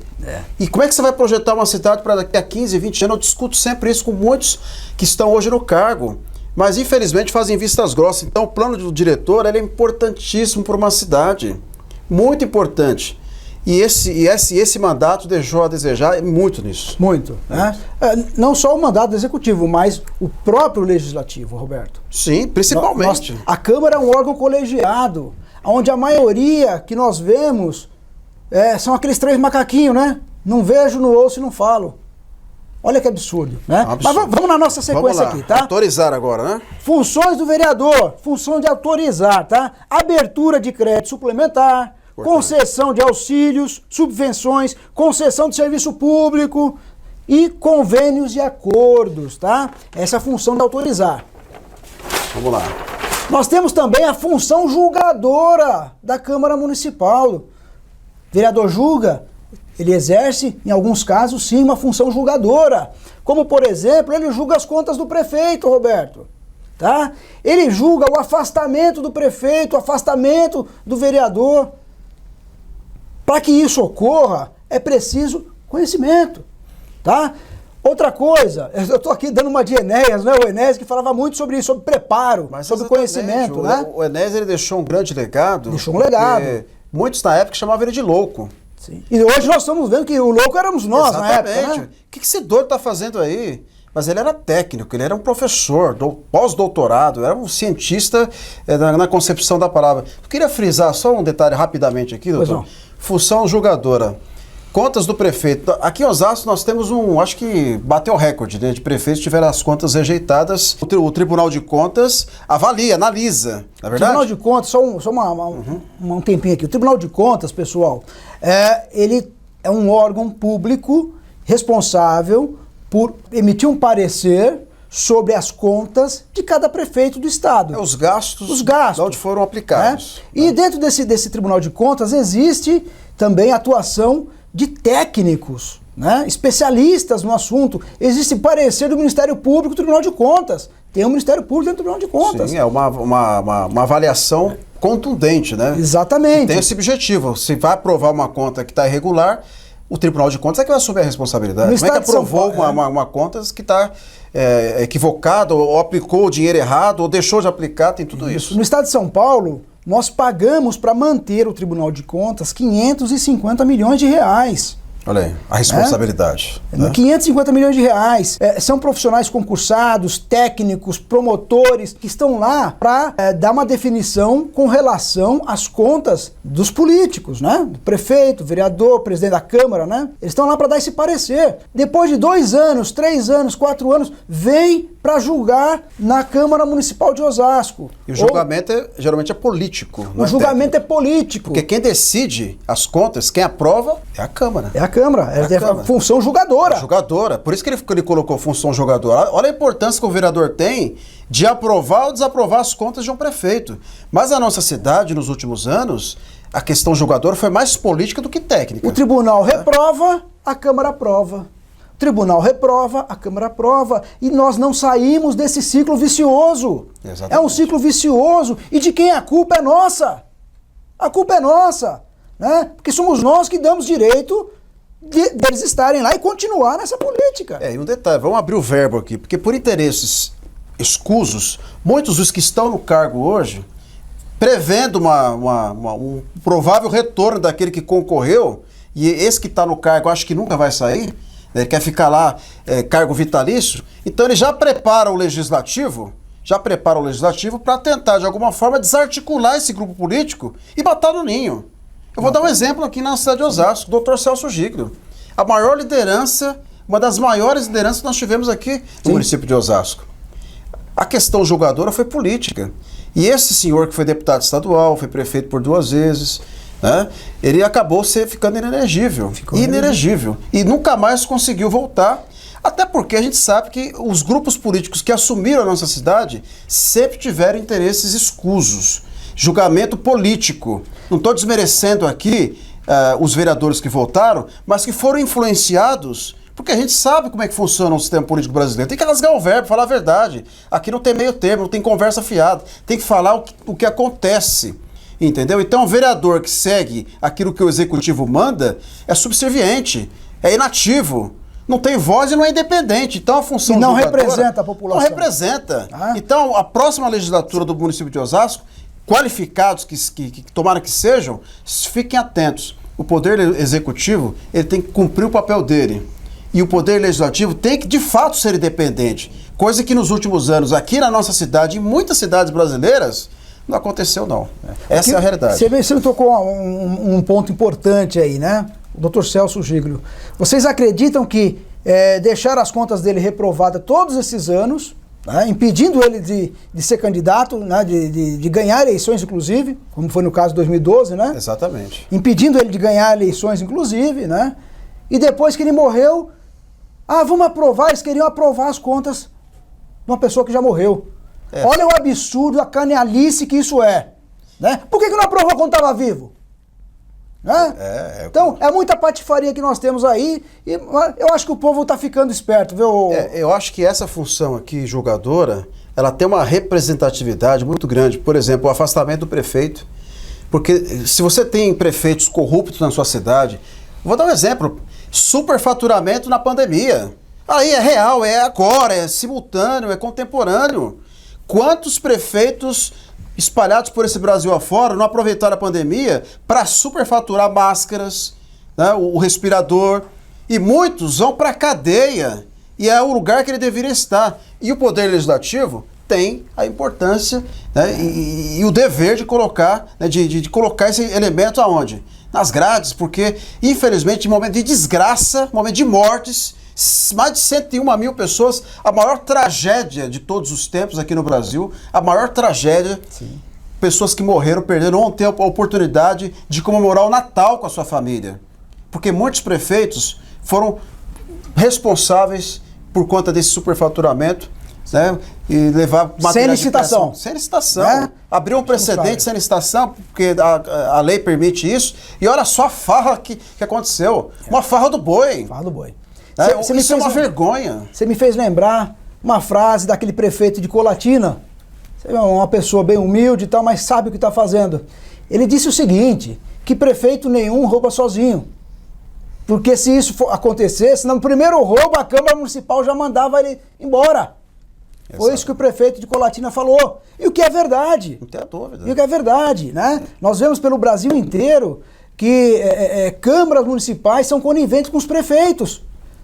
E como é que você vai projetar uma cidade para daqui a 15, 20 anos? Eu discuto sempre isso com muitos que estão hoje no cargo, mas infelizmente fazem vistas grossas. Então o plano do diretor é importantíssimo para uma cidade, muito importante. E esse mandato deixou a desejar muito nisso. Muito. Né? Não só o mandato do executivo, mas o próprio legislativo, Roberto. Sim, principalmente. A Câmara é um órgão colegiado, onde a maioria que nós vemos são aqueles três macaquinhos, né? Não vejo, não ouço e não falo. Olha que absurdo, né? Absurdo. Mas vamos na nossa sequência aqui, tá? Autorizar agora, né? Funções do vereador, função de autorizar, tá? Abertura de crédito suplementar, concessão de auxílios, subvenções, concessão de serviço público e convênios e acordos, tá? Essa é a função de autorizar. Vamos lá. Nós temos também a função julgadora da Câmara Municipal. O vereador julga, ele exerce, em alguns casos, sim, uma função julgadora. Como, por exemplo, ele julga as contas do prefeito, Roberto. Tá? Ele julga o afastamento do prefeito, o afastamento do vereador. Para que isso ocorra, é preciso conhecimento. Tá? Outra coisa, eu estou aqui dando uma de Enéas, né? O Enéas que falava muito sobre isso, sobre preparo, sobre conhecimento. Né? O Enéas, ele deixou um grande legado. Deixou um legado. Muitos na época chamavam ele de louco. Sim. E hoje nós estamos vendo que o louco éramos nós. Exatamente. Na época, né? O que esse doido está fazendo aí? Mas ele era técnico, ele era um professor, pós-doutorado, era um cientista na concepção da palavra. Eu queria frisar só um detalhe rapidamente aqui, doutor. Função julgadora. Contas do prefeito. Aqui em Osasco nós temos acho que bateu o recorde, né, de prefeitos que tiveram as contas rejeitadas. O Tribunal de Contas avalia, analisa, não é verdade? O Tribunal de Contas, só um tempinho aqui. O Tribunal de Contas, pessoal, ele é um órgão público responsável por emitir um parecer sobre as contas de cada prefeito do estado. Os gastos de onde foram aplicados. E dentro desse Tribunal de Contas existe também a atuação de técnicos, né, especialistas no assunto. Existe parecer do Ministério Público do Tribunal de Contas. Tem um Ministério Público dentro do Tribunal de Contas. Sim, é uma avaliação contundente, né? Exatamente. E tem esse objetivo. Se vai aprovar uma conta que está irregular, o Tribunal de Contas é que vai assumir a responsabilidade. Como é que aprovou uma conta que está equivocada, ou aplicou o dinheiro errado, ou deixou de aplicar, tem tudo isso. No estado de São Paulo, nós pagamos para manter o Tribunal de Contas 550 milhões de reais. Olha aí, a responsabilidade. Né? 550 milhões de reais. São profissionais concursados, técnicos, promotores, que estão lá para dar uma definição com relação às contas dos políticos, né? Do prefeito, vereador, presidente da Câmara, né? Eles estão lá para dar esse parecer. Depois de 2 anos, 3 anos, 4 anos, vem para julgar na Câmara Municipal de Osasco. E o julgamento geralmente é político. O julgamento é político. Porque quem decide as contas, quem aprova, é a Câmara. É a Câmara, é a função julgadora. Julgadora. Por isso que ele colocou função julgadora. Olha a importância que o vereador tem de aprovar ou desaprovar as contas de um prefeito. Mas a nossa cidade, nos últimos anos, a questão julgadora foi mais política do que técnica. O tribunal reprova, a Câmara aprova. O tribunal reprova, a Câmara aprova. E nós não saímos desse ciclo vicioso. Exatamente. É um ciclo vicioso. E de quem a culpa é nossa? A culpa é nossa. Né? Porque somos nós que damos direito deles estarem lá e continuar nessa política. E um detalhe, vamos abrir o verbo aqui, porque por interesses escusos, muitos dos que estão no cargo hoje, prevendo um provável retorno daquele que concorreu, e esse que está no cargo acho que nunca vai sair, né, ele quer ficar lá, cargo vitalício, então ele já prepara o legislativo para tentar, de alguma forma, desarticular esse grupo político e botar no ninho. Eu vou dar um exemplo aqui na cidade de Osasco, o Dr. Celso Giglio. A maior liderança, uma das maiores lideranças que nós tivemos aqui no município de Osasco. A questão julgadora foi política. E esse senhor que foi deputado estadual, foi prefeito por 2 vezes, né, ele acabou ficando inelegível. Inelegível. E nunca mais conseguiu voltar. Até porque a gente sabe que os grupos políticos que assumiram a nossa cidade sempre tiveram interesses escusos. Julgamento político. Não estou desmerecendo aqui os vereadores que votaram, mas que foram influenciados, porque a gente sabe como é que funciona o sistema político brasileiro. Tem que rasgar o verbo, falar a verdade. Aqui não tem meio termo, não tem conversa fiada. Tem que falar o que acontece. Entendeu? Então, o vereador que segue aquilo que o executivo manda é subserviente, é inativo. Não tem voz e não é independente. Então a função não representa a população. Não representa. Então a próxima legislatura do município de Osasco, qualificados que tomaram que sejam, fiquem atentos. O poder executivo ele tem que cumprir o papel dele. E o poder legislativo tem que de fato ser independente. Coisa que nos últimos anos aqui na nossa cidade, em muitas cidades brasileiras, não aconteceu não. Essa é a realidade. Você me tocou um ponto importante aí, né? O Dr. Celso Giglio. Vocês acreditam que deixaram as contas dele reprovadas todos esses anos, né, impedindo ele de ser candidato, né, de ganhar eleições, inclusive, como foi no caso de 2012, né? Exatamente. Impedindo ele de ganhar eleições, inclusive, né? E depois que ele morreu, vamos aprovar, eles queriam aprovar as contas de uma pessoa que já morreu. Olha o absurdo, a canalice que isso é. Né? Por que não aprovou quando estava vivo? Né? Então, é muita patifaria que nós temos aí, e eu acho que o povo está ficando esperto, viu? Eu acho que essa função aqui, julgadora, ela tem uma representatividade muito grande. Por exemplo, o afastamento do prefeito. Porque se você tem prefeitos corruptos na sua cidade, vou dar um exemplo, superfaturamento na pandemia. Aí é real, é agora, é simultâneo, é contemporâneo. Quantos prefeitos espalhados por esse Brasil afora não aproveitaram a pandemia para superfaturar máscaras, né, o respirador, e muitos vão para a cadeia, e é o lugar que ele deveria estar. E o Poder Legislativo tem a importância, né, e o dever de colocar, né, de colocar esse elemento aonde? Nas grades, porque infelizmente em momento de desgraça, momento de mortes, mais de 101 mil pessoas, a maior tragédia de todos os tempos aqui no Brasil, a maior tragédia, pessoas que morreram, perderam, não ter a oportunidade de comemorar o Natal com a sua família. Porque muitos prefeitos foram responsáveis por conta desse superfaturamento, né, e levar sem licitação. Sem licitação. Né? Abriu um precedente sem licitação, porque a lei permite isso, e olha só a farra que aconteceu. Uma farra do boi. Farra do boi. Isso é uma vergonha. Você me fez lembrar uma frase daquele prefeito de Colatina, uma pessoa bem humilde e tal, mas sabe o que está fazendo. Ele disse o seguinte, que prefeito nenhum rouba sozinho. Porque se isso acontecesse, no primeiro roubo, a Câmara Municipal já mandava ele embora. Foi isso que o prefeito de Colatina falou. E o que é verdade. Não tem dúvida. E o que é verdade, né? Nós vemos pelo Brasil inteiro que câmaras municipais são coniventes com os prefeitos.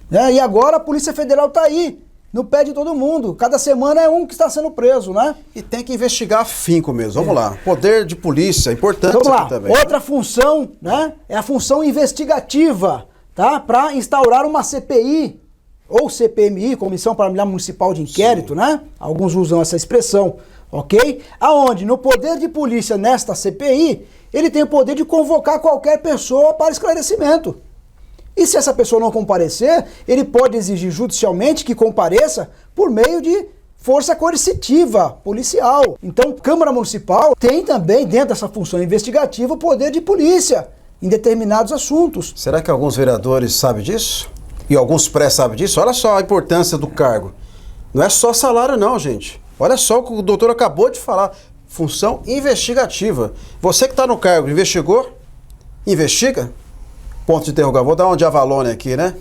Né? E agora a Polícia Federal está aí, no pé de todo mundo. Cada semana é um que está sendo preso, né? E tem que investigar afinco mesmo. Vamos lá. Poder de polícia, importante Vamos lá. também. Outra função, né? É a função investigativa, tá? Para instaurar uma CPI, ou CPMI, Comissão Parlamentar Municipal de Inquérito, né? Alguns usam essa expressão, ok? Aonde, no poder de polícia, nesta CPI, ele tem o poder de convocar qualquer pessoa para esclarecimento. E se essa pessoa não comparecer, ele pode exigir judicialmente que compareça por meio de força coercitiva, policial. Então, Câmara Municipal tem também, dentro dessa função investigativa, o poder de polícia em determinados assuntos. Será que alguns vereadores sabem disso? E alguns sabem disso? Olha só a importância do cargo. Não é só salário não, gente. Olha só o que o doutor acabou de falar. Função investigativa. Você que está no cargo, investigou? Investiga? Ponto de interrogação. Vou dar um de Avalone aqui, né?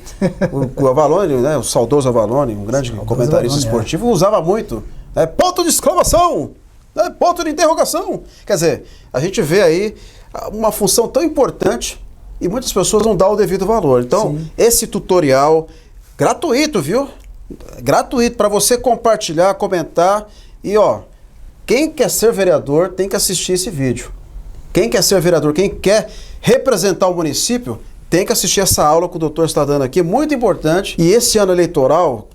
O Avalone, né? O saudoso Avalone, um grande comentarista esportivo, usava muito. Né? Ponto de exclamação! Né? Ponto de interrogação! Quer dizer, a gente vê aí uma função tão importante e muitas pessoas não dão o devido valor. Então, esse tutorial, gratuito, viu? Gratuito, para você compartilhar, comentar. E, ó, quem quer ser vereador tem que assistir esse vídeo. Quem quer ser vereador, quem quer representar o município, tem que assistir essa aula que o doutor está dando aqui, muito importante. E esse ano eleitoral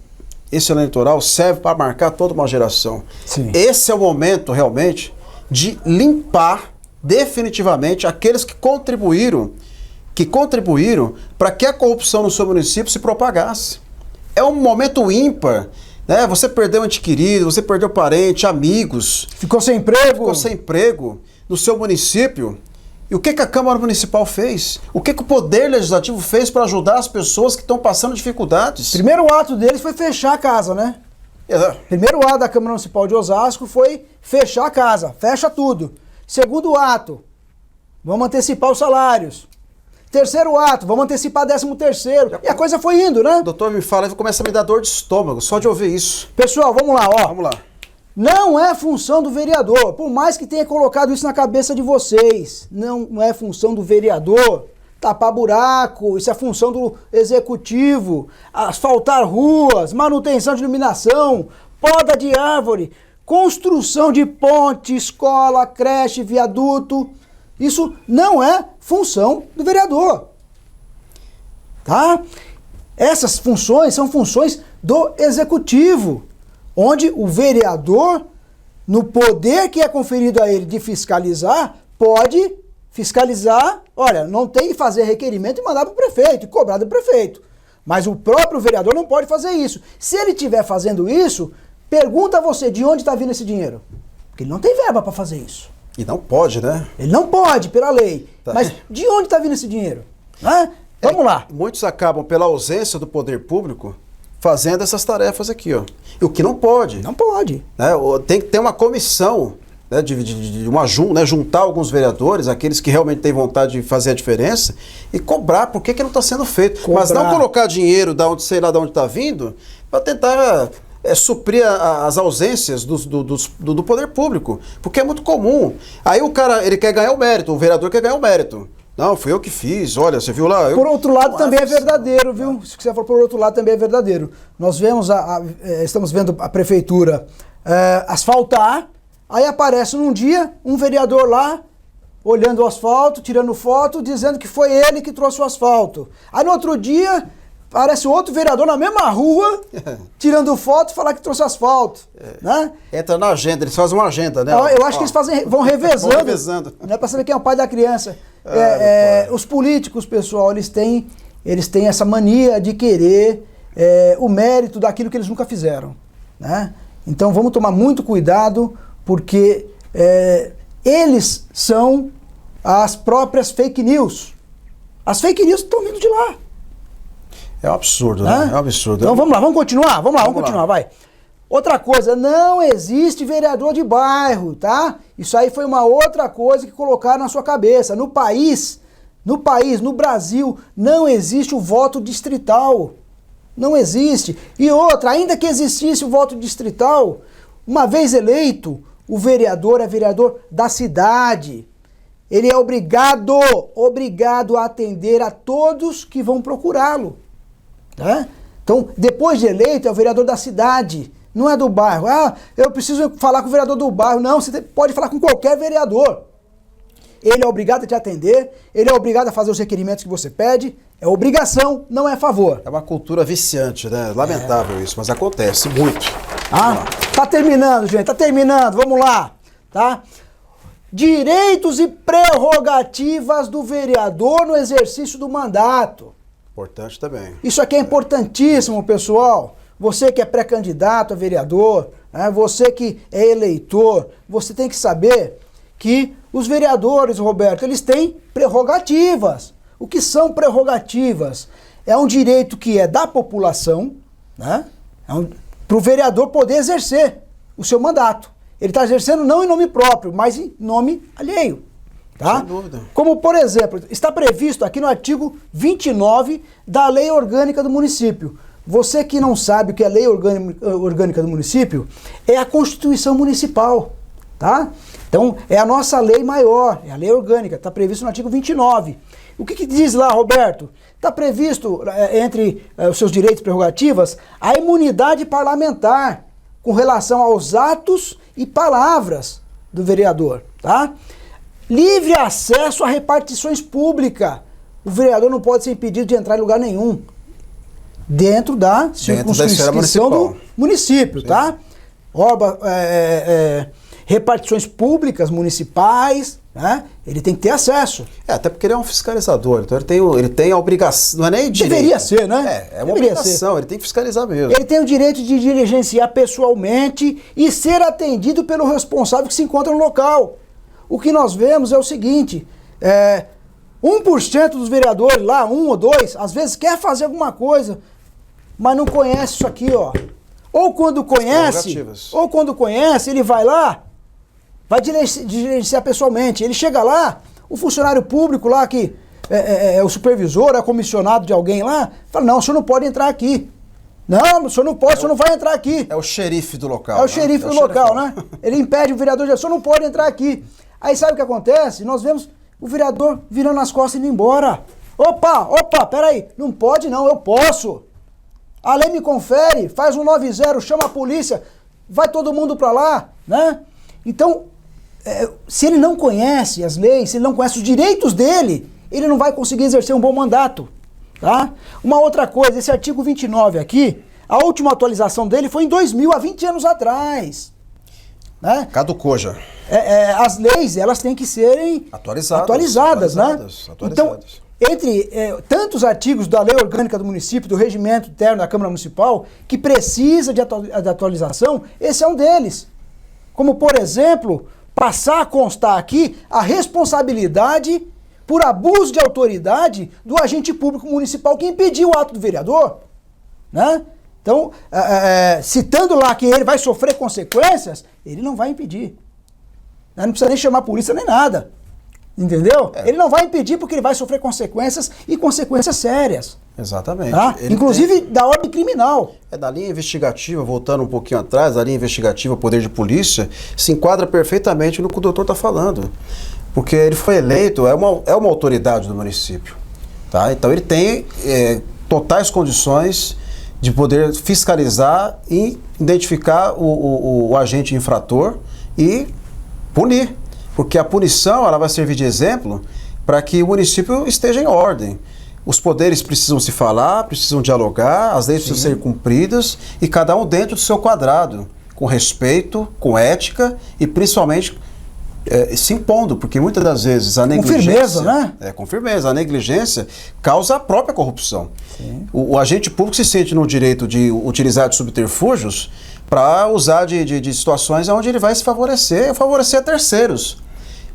serve para marcar toda uma geração. Sim. Esse é o momento, realmente, de limpar definitivamente aqueles que contribuíram para que a corrupção no seu município se propagasse. É um momento ímpar, né? Você perdeu um ente querido, você perdeu parente, amigos. Ficou sem emprego. Ficou sem emprego no seu município. E o que a Câmara Municipal fez? O que o Poder Legislativo fez para ajudar as pessoas que estão passando dificuldades? Primeiro ato deles foi fechar a casa, né? Primeiro ato da Câmara Municipal de Osasco foi fechar a casa, fecha tudo. Segundo ato, vamos antecipar os salários. Terceiro ato, vamos antecipar 13º. E a coisa foi indo, né? O doutor me fala e começa a me dar dor de estômago, só de ouvir isso. Pessoal, vamos lá, ó. Vamos lá. Não é função do vereador, por mais que tenha colocado isso na cabeça de vocês. Não é função do vereador tapar buraco, isso é função do executivo. Asfaltar ruas, manutenção de iluminação, poda de árvore, construção de ponte, escola, creche, viaduto. Isso não é função do vereador, tá? Essas funções são funções do executivo, onde o vereador, no poder que é conferido a ele de fiscalizar, pode fiscalizar, olha, não tem que fazer requerimento e mandar para o prefeito, e cobrar do prefeito. Mas o próprio vereador não pode fazer isso. Se ele estiver fazendo isso, pergunta a você de onde está vindo esse dinheiro. Porque ele não tem verba para fazer isso. E não pode, né? Ele não pode, pela lei. Tá. Mas de onde está vindo esse dinheiro? Né? Vamos lá. Muitos acabam, pela ausência do poder público, fazendo essas tarefas aqui, ó. E o que não pode. Não pode. Né? Tem que ter uma comissão, né, juntar alguns vereadores, aqueles que realmente têm vontade de fazer a diferença, e cobrar por que não está sendo feito. Cobrar. Mas não colocar dinheiro da onde, sei lá de onde está vindo, para tentar suprir as ausências do poder público. Porque é muito comum. Aí o cara, ele quer ganhar o mérito, o vereador quer ganhar o mérito. Não, fui eu que fiz, olha, você viu lá? Por outro lado, também é verdadeiro, viu? Se você for por outro lado, também é verdadeiro. Nós vemos, estamos vendo a prefeitura asfaltar, aí aparece num dia um vereador lá, olhando o asfalto, tirando foto, dizendo que foi ele que trouxe o asfalto. Aí no outro dia, aparece outro vereador na mesma rua, tirando foto e falar que trouxe asfalto. Né? Entra na agenda, eles fazem uma agenda, né? Eu acho que eles vão revezando. Vão revezando. Não é para saber quem é o pai da criança. Os políticos, pessoal, eles têm essa mania de querer o mérito daquilo que eles nunca fizeram. Né? Então vamos tomar muito cuidado, porque eles são as próprias fake news. As fake news estão vindo de lá. É um absurdo, né? É um absurdo. Então vamos lá, vamos continuar? Vamos continuar, vai. Outra coisa, não existe vereador de bairro, tá? Isso aí foi uma outra coisa que colocaram na sua cabeça. No país, no Brasil, não existe o voto distrital. Não existe. E outra, ainda que existisse o voto distrital, uma vez eleito, o vereador é vereador da cidade. Ele é obrigado a atender a todos que vão procurá-lo. Tá? Então, depois de eleito, é o vereador da cidade, não é do bairro. Ah, eu preciso falar com o vereador do bairro. Não, você pode falar com qualquer vereador. Ele é obrigado a te atender, ele é obrigado a fazer os requerimentos que você pede. É obrigação, não é favor. É uma cultura viciante, né? Lamentável isso, mas acontece muito. Ah, tá terminando, gente, tá terminando, vamos lá, tá? Direitos e prerrogativas do vereador no exercício do mandato. Importante também. Isso aqui é importantíssimo, pessoal. Você que é pré-candidato a vereador, né? Você que é eleitor, você tem que saber que os vereadores, Roberto, eles têm prerrogativas. O que são prerrogativas? É um direito que é da população, né? Para o vereador poder exercer o seu mandato. Ele está exercendo não em nome próprio, mas em nome alheio. Tá? Sem dúvida. Como, por exemplo, está previsto aqui no artigo 29 da Lei Orgânica do Município. Você que não sabe o que é a Lei Orgânica do Município, é a Constituição Municipal. Tá? Então, é a nossa lei maior, é a Lei Orgânica, está previsto no artigo 29. O que diz lá, Roberto? Está previsto, entre os seus direitos e prerrogativas, a imunidade parlamentar com relação aos atos e palavras do vereador. Tá? Livre acesso a repartições públicas. O vereador não pode ser impedido de entrar em lugar nenhum. Dentro da circunscrição do município. Tá? Repartições públicas, municipais, né? Ele tem que ter acesso. Até porque ele é um fiscalizador, então ele tem a obrigação, não é nem direito. Deveria ser, né? É uma obrigação, ele tem que fiscalizar mesmo. Ele tem o direito de diligenciar pessoalmente e ser atendido pelo responsável que se encontra no local. O que nós vemos é o seguinte, 1% dos vereadores lá, 1 ou 2, às vezes quer fazer alguma coisa, mas não conhece isso aqui, ó. Ou quando conhece, ele vai lá, vai diligenciar pessoalmente. Ele chega lá, o funcionário público lá, que é o supervisor, é comissionado de alguém lá, fala, não, o senhor não pode entrar aqui. Não, o senhor não pode, o senhor não vai entrar aqui. É o xerife do local. É o xerife do local, né? Ele impede o vereador de dizer, o senhor não pode entrar aqui. Aí sabe o que acontece? Nós vemos o vereador virando as costas e indo embora. Opa, peraí, não pode não, eu posso. A lei me confere, faz um 90, chama a polícia, vai todo mundo para lá, né? Então, se ele não conhece as leis, se ele não conhece os direitos dele, ele não vai conseguir exercer um bom mandato, tá? Uma outra coisa, esse artigo 29 aqui, a última atualização dele foi em 2000, há 20 anos atrás, né? Caducou já. As leis, elas têm que serem atualizadas, né? Então, entre tantos artigos da Lei Orgânica do Município, do Regimento Interno da Câmara Municipal, que precisa de atualização, esse é um deles. Como, por exemplo, passar a constar aqui a responsabilidade por abuso de autoridade do agente público municipal que impediu o ato do vereador. Né? Então, citando lá que ele vai sofrer consequências, ele não vai impedir. Não precisa nem chamar a polícia nem nada. Entendeu? Ele não vai impedir porque ele vai sofrer consequências e consequências sérias. Exatamente. Tá? Inclusive da ordem criminal. Da linha investigativa, voltando um pouquinho atrás, da linha investigativa, poder de polícia, se enquadra perfeitamente no que o doutor está falando. Porque ele foi eleito, é uma autoridade do município. Tá? Então ele tem totais condições de poder fiscalizar e identificar o agente infrator e punir. Porque a punição ela vai servir de exemplo para que o município esteja em ordem. Os poderes precisam se falar, precisam dialogar, as leis precisam ser cumpridas e cada um dentro do seu quadrado, com respeito, com ética e principalmente se impondo, porque muitas das vezes a negligência... Com firmeza, né? Com firmeza. A negligência causa a própria corrupção. O agente público se sente no direito de utilizar de subterfúgios para usar de situações onde ele vai se favorecer terceiros.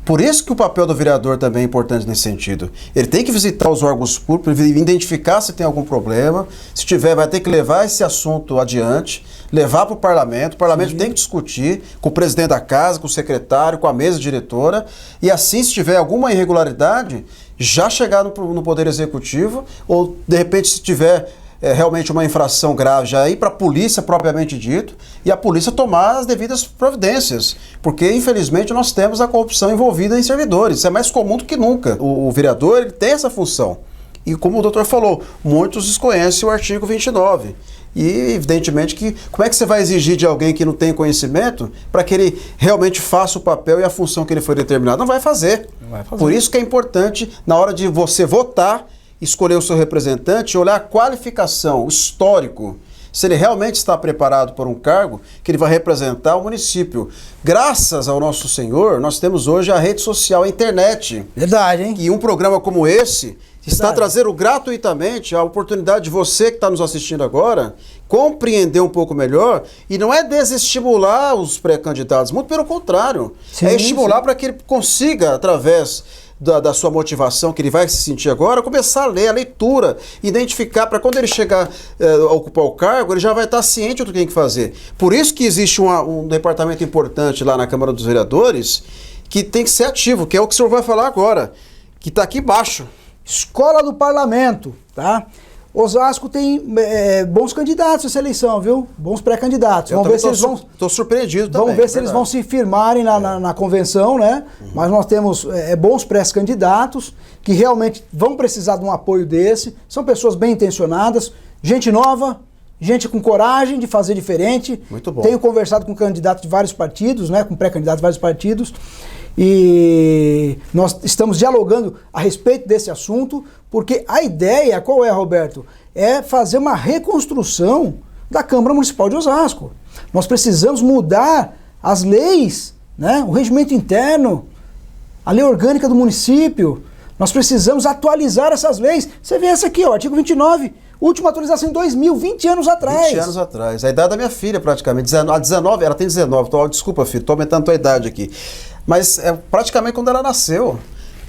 Por isso que o papel do vereador também é importante nesse sentido. Ele tem que visitar os órgãos públicos, identificar se tem algum problema, se tiver, vai ter que levar esse assunto adiante, levar para o parlamento tem que discutir com o presidente da casa, com o secretário, com a mesa diretora, e assim, se tiver alguma irregularidade, já chegar no poder executivo, ou de repente, se tiver realmente uma infração grave, já ir para a polícia propriamente dito, e a polícia tomar as devidas providências, porque infelizmente nós temos a corrupção envolvida em servidores, isso é mais comum do que nunca. O vereador, ele tem essa função, e como o doutor falou, muitos desconhecem o artigo 29, e evidentemente que como é que você vai exigir de alguém que não tem conhecimento para que ele realmente faça o papel e a função que ele foi determinado? Não vai fazer. Por isso que é importante, na hora de você votar, escolher o seu representante, olhar a qualificação, o histórico, se ele realmente está preparado para um cargo que ele vai representar o município. Graças ao nosso Senhor, nós temos hoje a rede social, a internet. Verdade, hein? E um programa como esse está trazendo gratuitamente a oportunidade de você que está nos assistindo agora compreender um pouco melhor, e não é desestimular os pré-candidatos, muito pelo contrário, é estimular para que ele consiga, através da sua motivação, que ele vai se sentir agora, começar a ler, a leitura, identificar, para quando ele chegar a ocupar o cargo, ele já vai estar ciente do que tem que fazer. Por isso que existe um departamento importante lá na Câmara dos Vereadores, que tem que ser ativo, que é o que o senhor vai falar agora, que está aqui embaixo. Escola do Parlamento, tá? Osasco tem bons candidatos nessa eleição, viu? Bons pré-candidatos. Vamos ver se eles vão... Estou surpreendido também. Vamos ver se eles vão se firmarem na convenção, né? Mas nós temos bons pré-candidatos que realmente vão precisar de um apoio desse. São pessoas bem intencionadas, gente nova, gente com coragem de fazer diferente. Muito bom. Tenho conversado com candidatos de vários partidos, né? Com pré-candidatos de vários partidos. E nós estamos dialogando a respeito desse assunto, porque a ideia, qual é, Roberto? É fazer uma reconstrução da Câmara Municipal de Osasco. Nós precisamos mudar as leis, né? O regimento interno, a lei orgânica do município. Nós precisamos atualizar essas leis. Você vê essa aqui, ó, artigo 29, última atualização em 2000, 20 anos atrás. 20 anos atrás. A idade da minha filha, praticamente. A 19, ela tem 19. Desculpa, filho, estou aumentando a tua idade aqui. Mas é praticamente quando ela nasceu.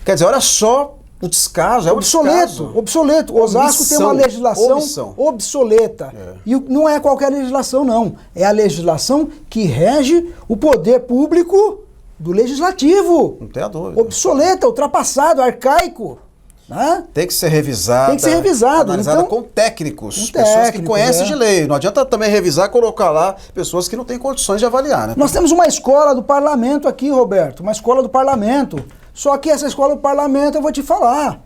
Quer dizer, olha só o descaso, obsoleto. Osasco tem uma legislação obsoleta. E não é qualquer legislação, não. É a legislação que rege o poder público do legislativo. Não tem a dúvida. Obsoleta, ultrapassado, arcaico. Né? Tem que ser revisada. Tem que ser revisado. Analisada com técnicos. Pessoas que conhecem de lei. Não adianta também revisar e colocar lá pessoas que não têm condições de avaliar, né? Nós temos uma escola do parlamento aqui, Roberto. Uma escola do parlamento. Só que essa escola do parlamento, eu vou te falar,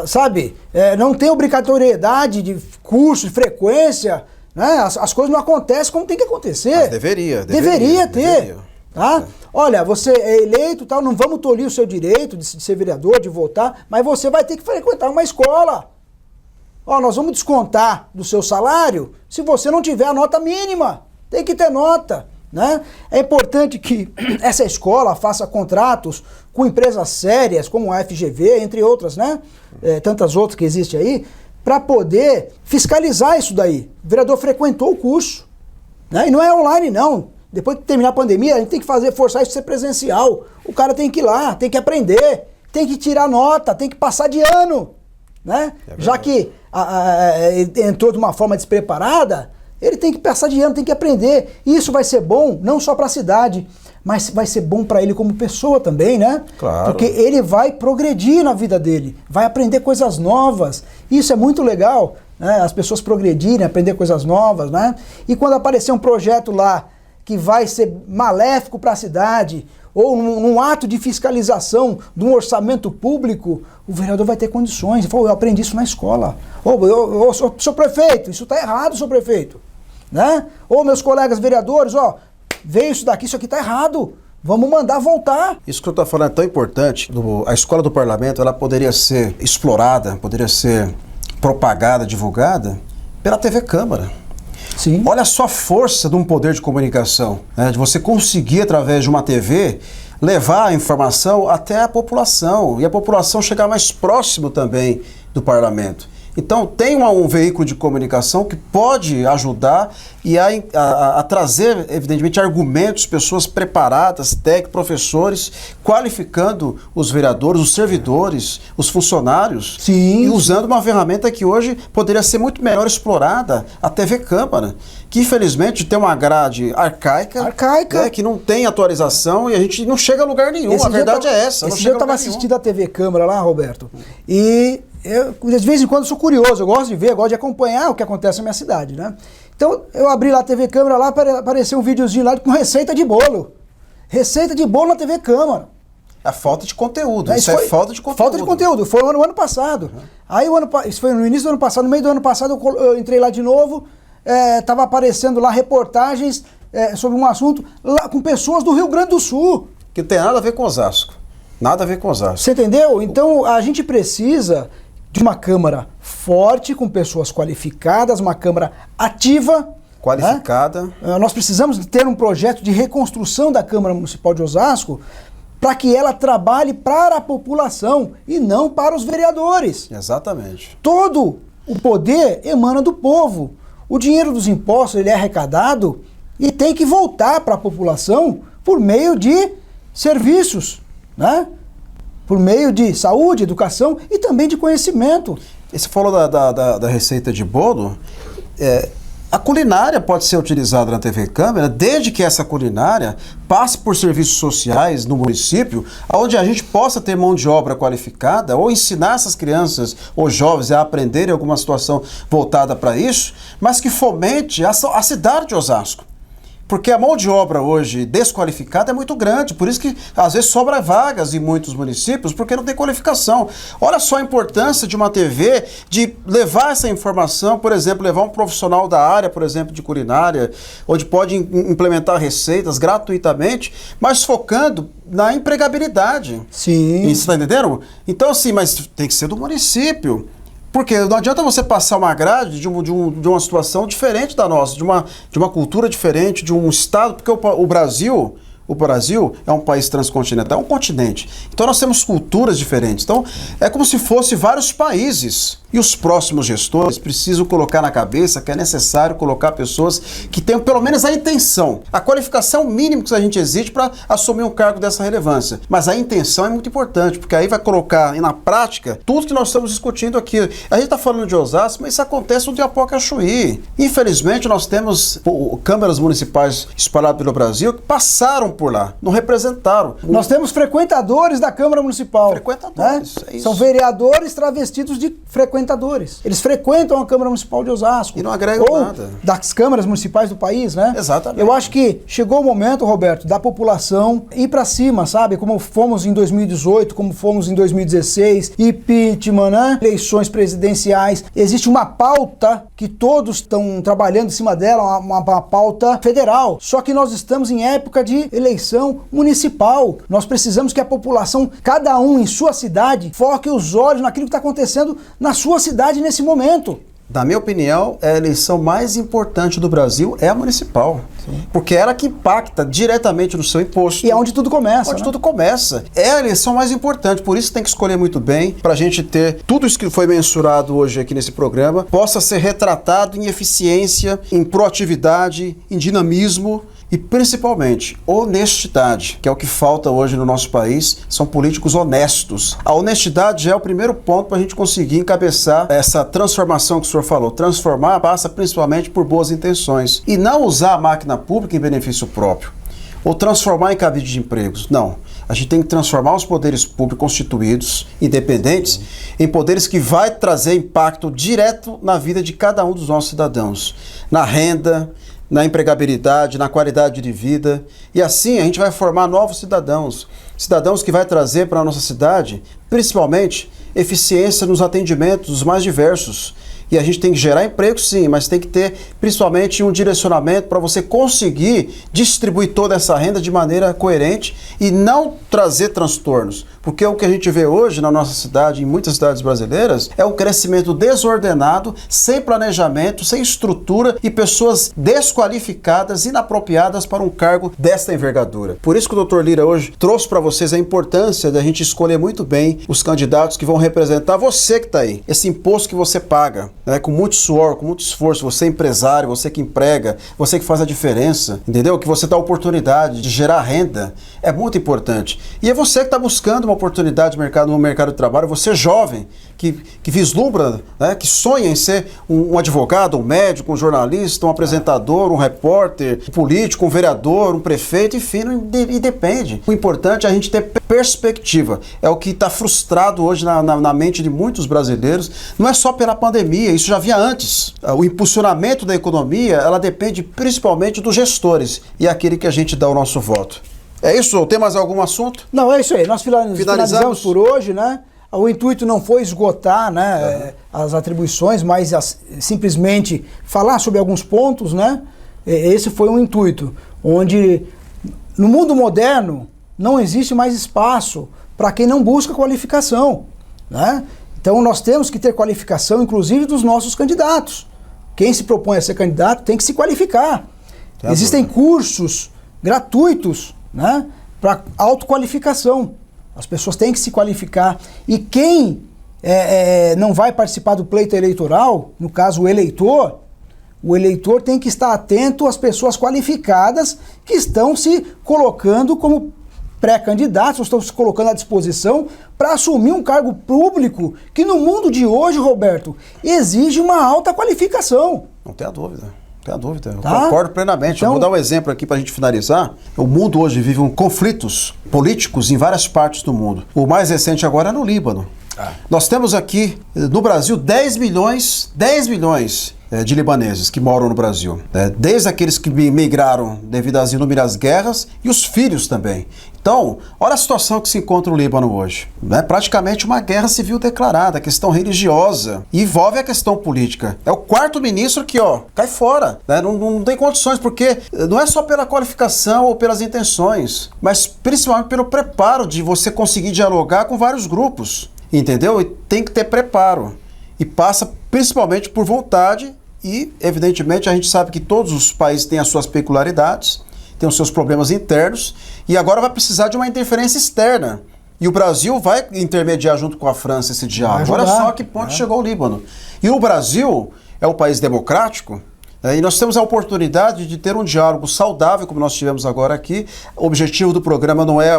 sabe? Não tem obrigatoriedade de curso, de frequência, né? As coisas não acontecem como tem que acontecer. Mas deveria ter. Tá? Olha, você é eleito, tal, não vamos tolir o seu direito de ser vereador, de votar, mas você vai ter que frequentar uma escola. Ó, nós vamos descontar do seu salário se você não tiver a nota mínima. Tem que ter nota, né? É importante que essa escola faça contratos com empresas sérias, como a FGV, entre outras, né? Tantas outras que existem aí, para poder fiscalizar isso daí. O vereador frequentou o curso, né? E não é online, não. Depois que terminar a pandemia, a gente tem que forçar isso a ser presencial. O cara tem que ir lá, tem que aprender, tem que tirar nota, tem que passar de ano, né? Já que entrou de uma forma despreparada, ele tem que passar de ano, tem que aprender. E isso vai ser bom, não só para a cidade, mas vai ser bom para ele como pessoa também, né? Claro. Porque ele vai progredir na vida dele, vai aprender coisas novas. Isso é muito legal, né? As pessoas progredirem, aprender coisas novas, né? E quando aparecer um projeto lá que vai ser maléfico para a cidade, ou num ato de fiscalização de um orçamento público, o vereador vai ter condições. Ele falou, eu aprendi isso na escola. Senhor prefeito, isso está errado, senhor prefeito. Né? Ou meus colegas vereadores, veio isso daqui, isso aqui está errado. Vamos mandar voltar. Isso que eu estou falando é tão importante. A escola do parlamento, ela poderia ser explorada, poderia ser propagada, divulgada pela TV Câmara. Sim. Olha só a força de um poder de comunicação, né? De você conseguir, através de uma TV, levar a informação até a população e a população chegar mais próximo também do parlamento. Então tem um veículo de comunicação que pode ajudar e a trazer, evidentemente, argumentos, pessoas preparadas, técnicos, professores, qualificando os vereadores, os servidores, os funcionários. Sim. E usando uma ferramenta que hoje poderia ser muito melhor explorada, a TV Câmara, que infelizmente tem uma grade arcaica. Né, que não tem atualização e a gente não chega a lugar nenhum. A verdade é essa. Esse dia eu estava assistindo a TV Câmara lá, Roberto, e eu de vez em quando sou curioso, eu gosto de ver, eu gosto de acompanhar o que acontece na minha cidade, né? Então eu abri lá a TV Câmara, lá apareceu um videozinho lá com receita de bolo. Receita de bolo na TV Câmara. A falta de conteúdo, isso é falta de conteúdo. Falta de conteúdo, foi no ano passado. Uhum. Aí isso foi no início do ano passado, no meio do ano passado eu entrei lá de novo, estava aparecendo lá reportagens sobre um assunto lá, com pessoas do Rio Grande do Sul. Que não tem nada a ver com Osasco. Nada a ver com Osasco. Você entendeu? Então a gente precisa de uma Câmara forte, com pessoas qualificadas, uma Câmara ativa. Qualificada. Né? Nós precisamos ter um projeto de reconstrução da Câmara Municipal de Osasco para que ela trabalhe para a população e não para os vereadores. Exatamente. Todo o poder emana do povo. O dinheiro dos impostos ele é arrecadado e tem que voltar para a população por meio de serviços, né? Por meio de saúde, educação e também de conhecimento. Você falou da receita de bolo. A culinária pode ser utilizada na TV Câmara desde que essa culinária passe por serviços sociais no município, onde a gente possa ter mão de obra qualificada ou ensinar essas crianças ou jovens a aprenderem alguma situação voltada para isso, mas que fomente a cidade de Osasco. Porque a mão de obra hoje desqualificada é muito grande, por isso que às vezes sobra vagas em muitos municípios, porque não tem qualificação. Olha só a importância de uma TV, de levar essa informação, por exemplo, levar um profissional da área, por exemplo, de culinária, onde pode implementar receitas gratuitamente, mas focando na empregabilidade. Sim. Você está entendendo? Então assim, mas tem que ser do município. Porque não adianta você passar uma grade de uma situação diferente da nossa, de uma cultura diferente, de um estado, porque o Brasil é um país transcontinental, é um continente. Então nós temos culturas diferentes. Então é como se fosse vários países. E os próximos gestores precisam colocar na cabeça que é necessário colocar pessoas que tenham pelo menos a intenção. A qualificação mínima que a gente exige para assumir um cargo dessa relevância. Mas a intenção é muito importante, porque aí vai colocar na prática tudo que nós estamos discutindo aqui. A gente está falando de Osasco, mas isso acontece no Diapoca-Chuí. Infelizmente nós temos câmaras municipais espalhadas pelo Brasil que passaram por lá, não representaram. Nós temos frequentadores da Câmara Municipal. Frequentadores, né? é isso. São vereadores travestidos de frequentadores. Eles frequentam a Câmara Municipal de Osasco. E não agregam nada. Das câmaras municipais do país, né? Exatamente. Eu acho que chegou o momento, Roberto, da população ir para cima, sabe? Como fomos em 2018, como fomos em 2016, impeachment, né? Eleições presidenciais. Existe uma pauta que todos estão trabalhando em cima dela, uma pauta federal. Só que nós estamos em época de eleição municipal. Nós precisamos que a população, cada um em sua cidade, foque os olhos naquilo que está acontecendo na sua cidade nesse momento. Na minha opinião, a eleição mais importante do Brasil é a municipal. Sim. Porque é ela que impacta diretamente no seu imposto. E é onde tudo começa. Onde tudo começa. É a eleição mais importante, por isso tem que escolher muito bem, para a gente ter tudo isso que foi mensurado hoje aqui nesse programa, possa ser retratado em eficiência, em proatividade, em dinamismo, e principalmente honestidade, que é o que falta hoje no nosso país, são políticos honestos. A honestidade é o primeiro ponto para a gente conseguir encabeçar essa transformação que o senhor falou. Transformar passa principalmente por boas intenções e não usar a máquina pública em benefício próprio ou transformar em cabide de empregos. Não. A gente tem que transformar os poderes públicos constituídos, independentes, em poderes que vai trazer impacto direto na vida de cada um dos nossos cidadãos, na renda, na empregabilidade, na qualidade de vida. E assim a gente vai formar novos cidadãos. Cidadãos que vai trazer para a nossa cidade, principalmente, eficiência nos atendimentos mais diversos. E a gente tem que gerar emprego, sim, mas tem que ter principalmente um direcionamento para você conseguir distribuir toda essa renda de maneira coerente e não trazer transtornos. Porque o que a gente vê hoje na nossa cidade, em muitas cidades brasileiras, é um crescimento desordenado, sem planejamento, sem estrutura e pessoas desqualificadas, inapropriadas para um cargo desta envergadura. Por isso que o Dr. Lira hoje trouxe para vocês a importância da gente escolher muito bem os candidatos que vão representar você que está aí, esse imposto que você paga. né, com muito suor, com muito esforço, você é empresário, você que emprega, você que faz a diferença, entendeu? Que você dá a oportunidade de gerar renda, é muito importante. E é você que está buscando uma oportunidade no mercado de trabalho, você jovem, que vislumbra, né, que sonha em ser um advogado, um médico, um jornalista, um apresentador, um repórter, um político, um vereador, um prefeito, enfim, e depende. O importante é a gente ter perspectiva. É o que está frustrado hoje na mente de muitos brasileiros. Não é só pela pandemia, isso já havia antes. O impulsionamento da economia, ela depende principalmente dos gestores e é aquele que a gente dá o nosso voto. É isso? Tem mais algum assunto? Não, é isso aí. Nós finalizamos por hoje, né? O intuito não foi esgotar, né, as atribuições, mas simplesmente falar sobre alguns pontos, né? Esse foi um intuito, onde no mundo moderno não existe mais espaço para quem não busca qualificação, né? Então nós temos que ter qualificação, inclusive dos nossos candidatos. Quem se propõe a ser candidato tem que se qualificar. Existem cursos gratuitos, né, para autoqualificação. As pessoas têm que se qualificar. E quem não vai participar do pleito eleitoral, no caso o eleitor tem que estar atento às pessoas qualificadas que estão se colocando como pré-candidatos, ou estão se colocando à disposição para assumir um cargo público que no mundo de hoje, Roberto, exige uma alta qualificação. Não tem a dúvida. Tem a dúvida, eu concordo plenamente. Então, eu vou dar um exemplo aqui para a gente finalizar. O mundo hoje vive conflitos políticos em várias partes do mundo. O mais recente agora é no Líbano. Nós temos aqui no Brasil 10 milhões de libaneses que moram no Brasil. Desde aqueles que migraram devido às inúmeras guerras e os filhos também. Então, olha a situação que se encontra o Líbano hoje. Praticamente uma guerra civil declarada, questão religiosa, e envolve a questão política. É o quarto ministro que, cai fora. Não tem condições, porque não é só pela qualificação ou pelas intenções, mas principalmente pelo preparo de você conseguir dialogar com vários grupos. Entendeu? E tem que ter preparo. E passa principalmente por vontade e, evidentemente, a gente sabe que todos os países têm as suas peculiaridades, têm os seus problemas internos, e agora vai precisar de uma interferência externa. E o Brasil vai intermediar junto com a França esse diálogo. Olha só a que ponto chegou o Líbano. E o Brasil é um país democrático, e nós temos a oportunidade de ter um diálogo saudável, como nós tivemos agora aqui. O objetivo do programa não é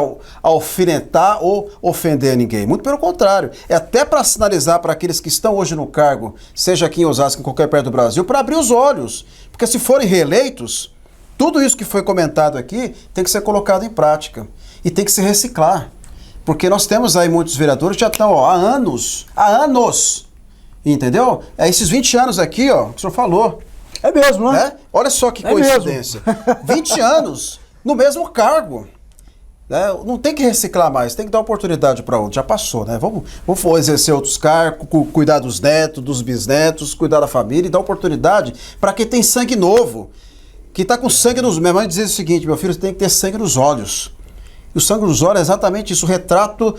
alfinetar ou ofender ninguém. Muito pelo contrário. É até para sinalizar para aqueles que estão hoje no cargo, seja aqui em Osasco, em qualquer parte do Brasil, para abrir os olhos. Porque se forem reeleitos, tudo isso que foi comentado aqui tem que ser colocado em prática. E tem que se reciclar. Porque nós temos aí muitos vereadores que já estão há anos, entendeu? É esses 20 anos aqui, que o senhor falou. É mesmo, né? Olha só que coincidência. 20 anos no mesmo cargo. Não tem que reciclar mais, tem que dar oportunidade para outro. Já passou, né? Vamos exercer outros cargos, cuidar dos netos, dos bisnetos, cuidar da família e dar oportunidade para quem tem sangue novo. Que está com sangue nos... Minha mãe dizia o seguinte: meu filho, você tem que ter sangue nos olhos. E o sangue nos olhos é exatamente isso, o retrato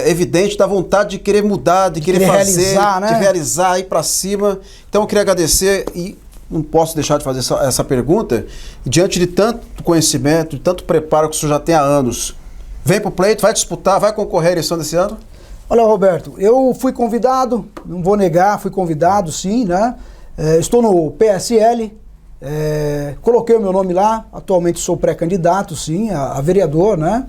evidente da vontade de querer mudar, de querer fazer, realizar, né? De realizar, ir para cima. Então eu queria agradecer e não posso deixar de fazer essa pergunta. Diante de tanto conhecimento, de tanto preparo que o senhor já tem há anos, vem para o pleito, vai disputar, vai concorrer à eleição desse ano? Olha, Roberto, eu fui convidado, não vou negar, fui convidado sim, né? Estou no PSL, coloquei o meu nome lá, atualmente sou pré-candidato sim, a vereador, né?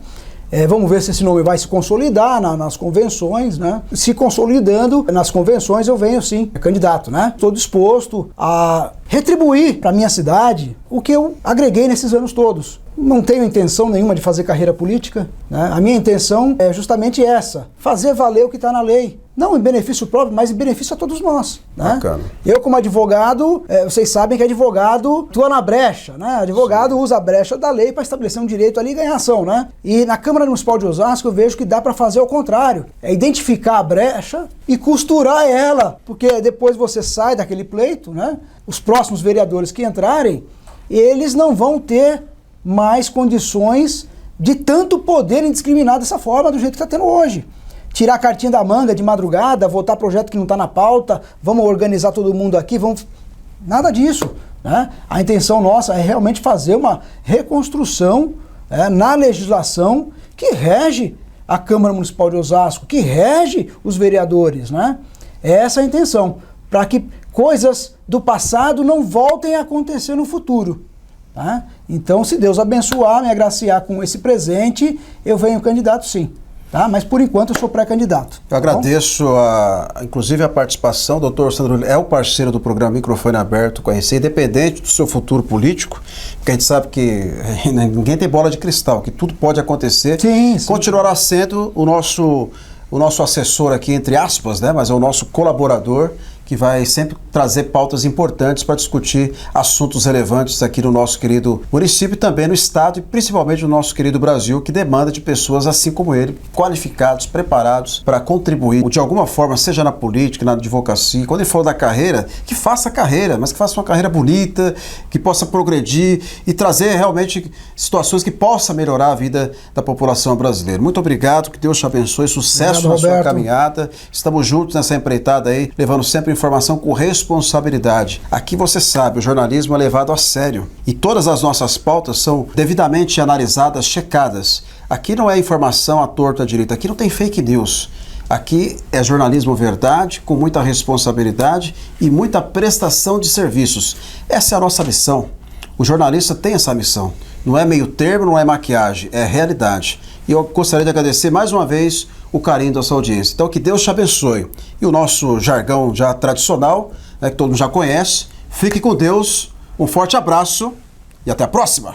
Vamos ver se esse nome vai se consolidar nas convenções, né? Se consolidando nas convenções, eu venho sim, candidato, né? Estou disposto a retribuir para minha cidade o que eu agreguei nesses anos todos. Não tenho intenção nenhuma de fazer carreira política, né? A minha intenção é justamente essa, fazer valer o que está na lei. Não em benefício próprio, mas em benefício a todos nós, né? Bacana. Eu, como advogado, vocês sabem que advogado atua na brecha, né? Advogado usa a brecha da lei para estabelecer um direito ali e ganhar ação, né? E na Câmara Municipal de Osasco eu vejo que dá para fazer o contrário. É identificar a brecha e costurar ela, porque depois você sai daquele pleito, né? Os próximos vereadores que entrarem, eles não vão ter mais condições de tanto poder indiscriminado dessa forma, do jeito que está tendo hoje. Tirar a cartinha da manga de madrugada, votar projeto que não está na pauta, vamos organizar todo mundo aqui, vamos... Nada disso, né? A intenção nossa é realmente fazer uma reconstrução na legislação que rege a Câmara Municipal de Osasco, que rege os vereadores, né? Essa é a intenção, para que coisas do passado não voltem a acontecer no futuro. Tá? Então, se Deus abençoar, me agraciar com esse presente, eu venho candidato sim. Tá? Mas por enquanto eu sou pré-candidato. Eu agradeço, inclusive, a participação. O doutor Sandro é o parceiro do programa Microfone Aberto com a RC, independente do seu futuro político, porque a gente sabe que ninguém tem bola de cristal, que tudo pode acontecer. Sim, sim. Continuará sendo o nosso assessor aqui, entre aspas, né? Mas é o nosso colaborador, que vai sempre trazer pautas importantes para discutir assuntos relevantes aqui no nosso querido município e também no estado e principalmente no nosso querido Brasil, que demanda de pessoas assim como ele, qualificados, preparados para contribuir de alguma forma, seja na política, na advocacia, quando ele for da carreira, que faça carreira, mas que faça uma carreira bonita, que possa progredir e trazer realmente situações que possam melhorar a vida da população brasileira. Muito obrigado, que Deus te abençoe, sucesso na sua caminhada. Estamos juntos nessa empreitada aí, levando sempre informação com responsabilidade. Aqui você sabe, o jornalismo é levado a sério e todas as nossas pautas são devidamente analisadas, checadas. Aqui não é informação à torta à direita, aqui não tem fake news. Aqui é jornalismo verdade, com muita responsabilidade e muita prestação de serviços. Essa é a nossa missão. O jornalista tem essa missão. Não é meio termo, não é maquiagem, é realidade. E eu gostaria de agradecer mais uma vez o carinho da sua audiência. Então, que Deus te abençoe. E o nosso jargão já tradicional, né, que todo mundo já conhece, fique com Deus, um forte abraço e até a próxima!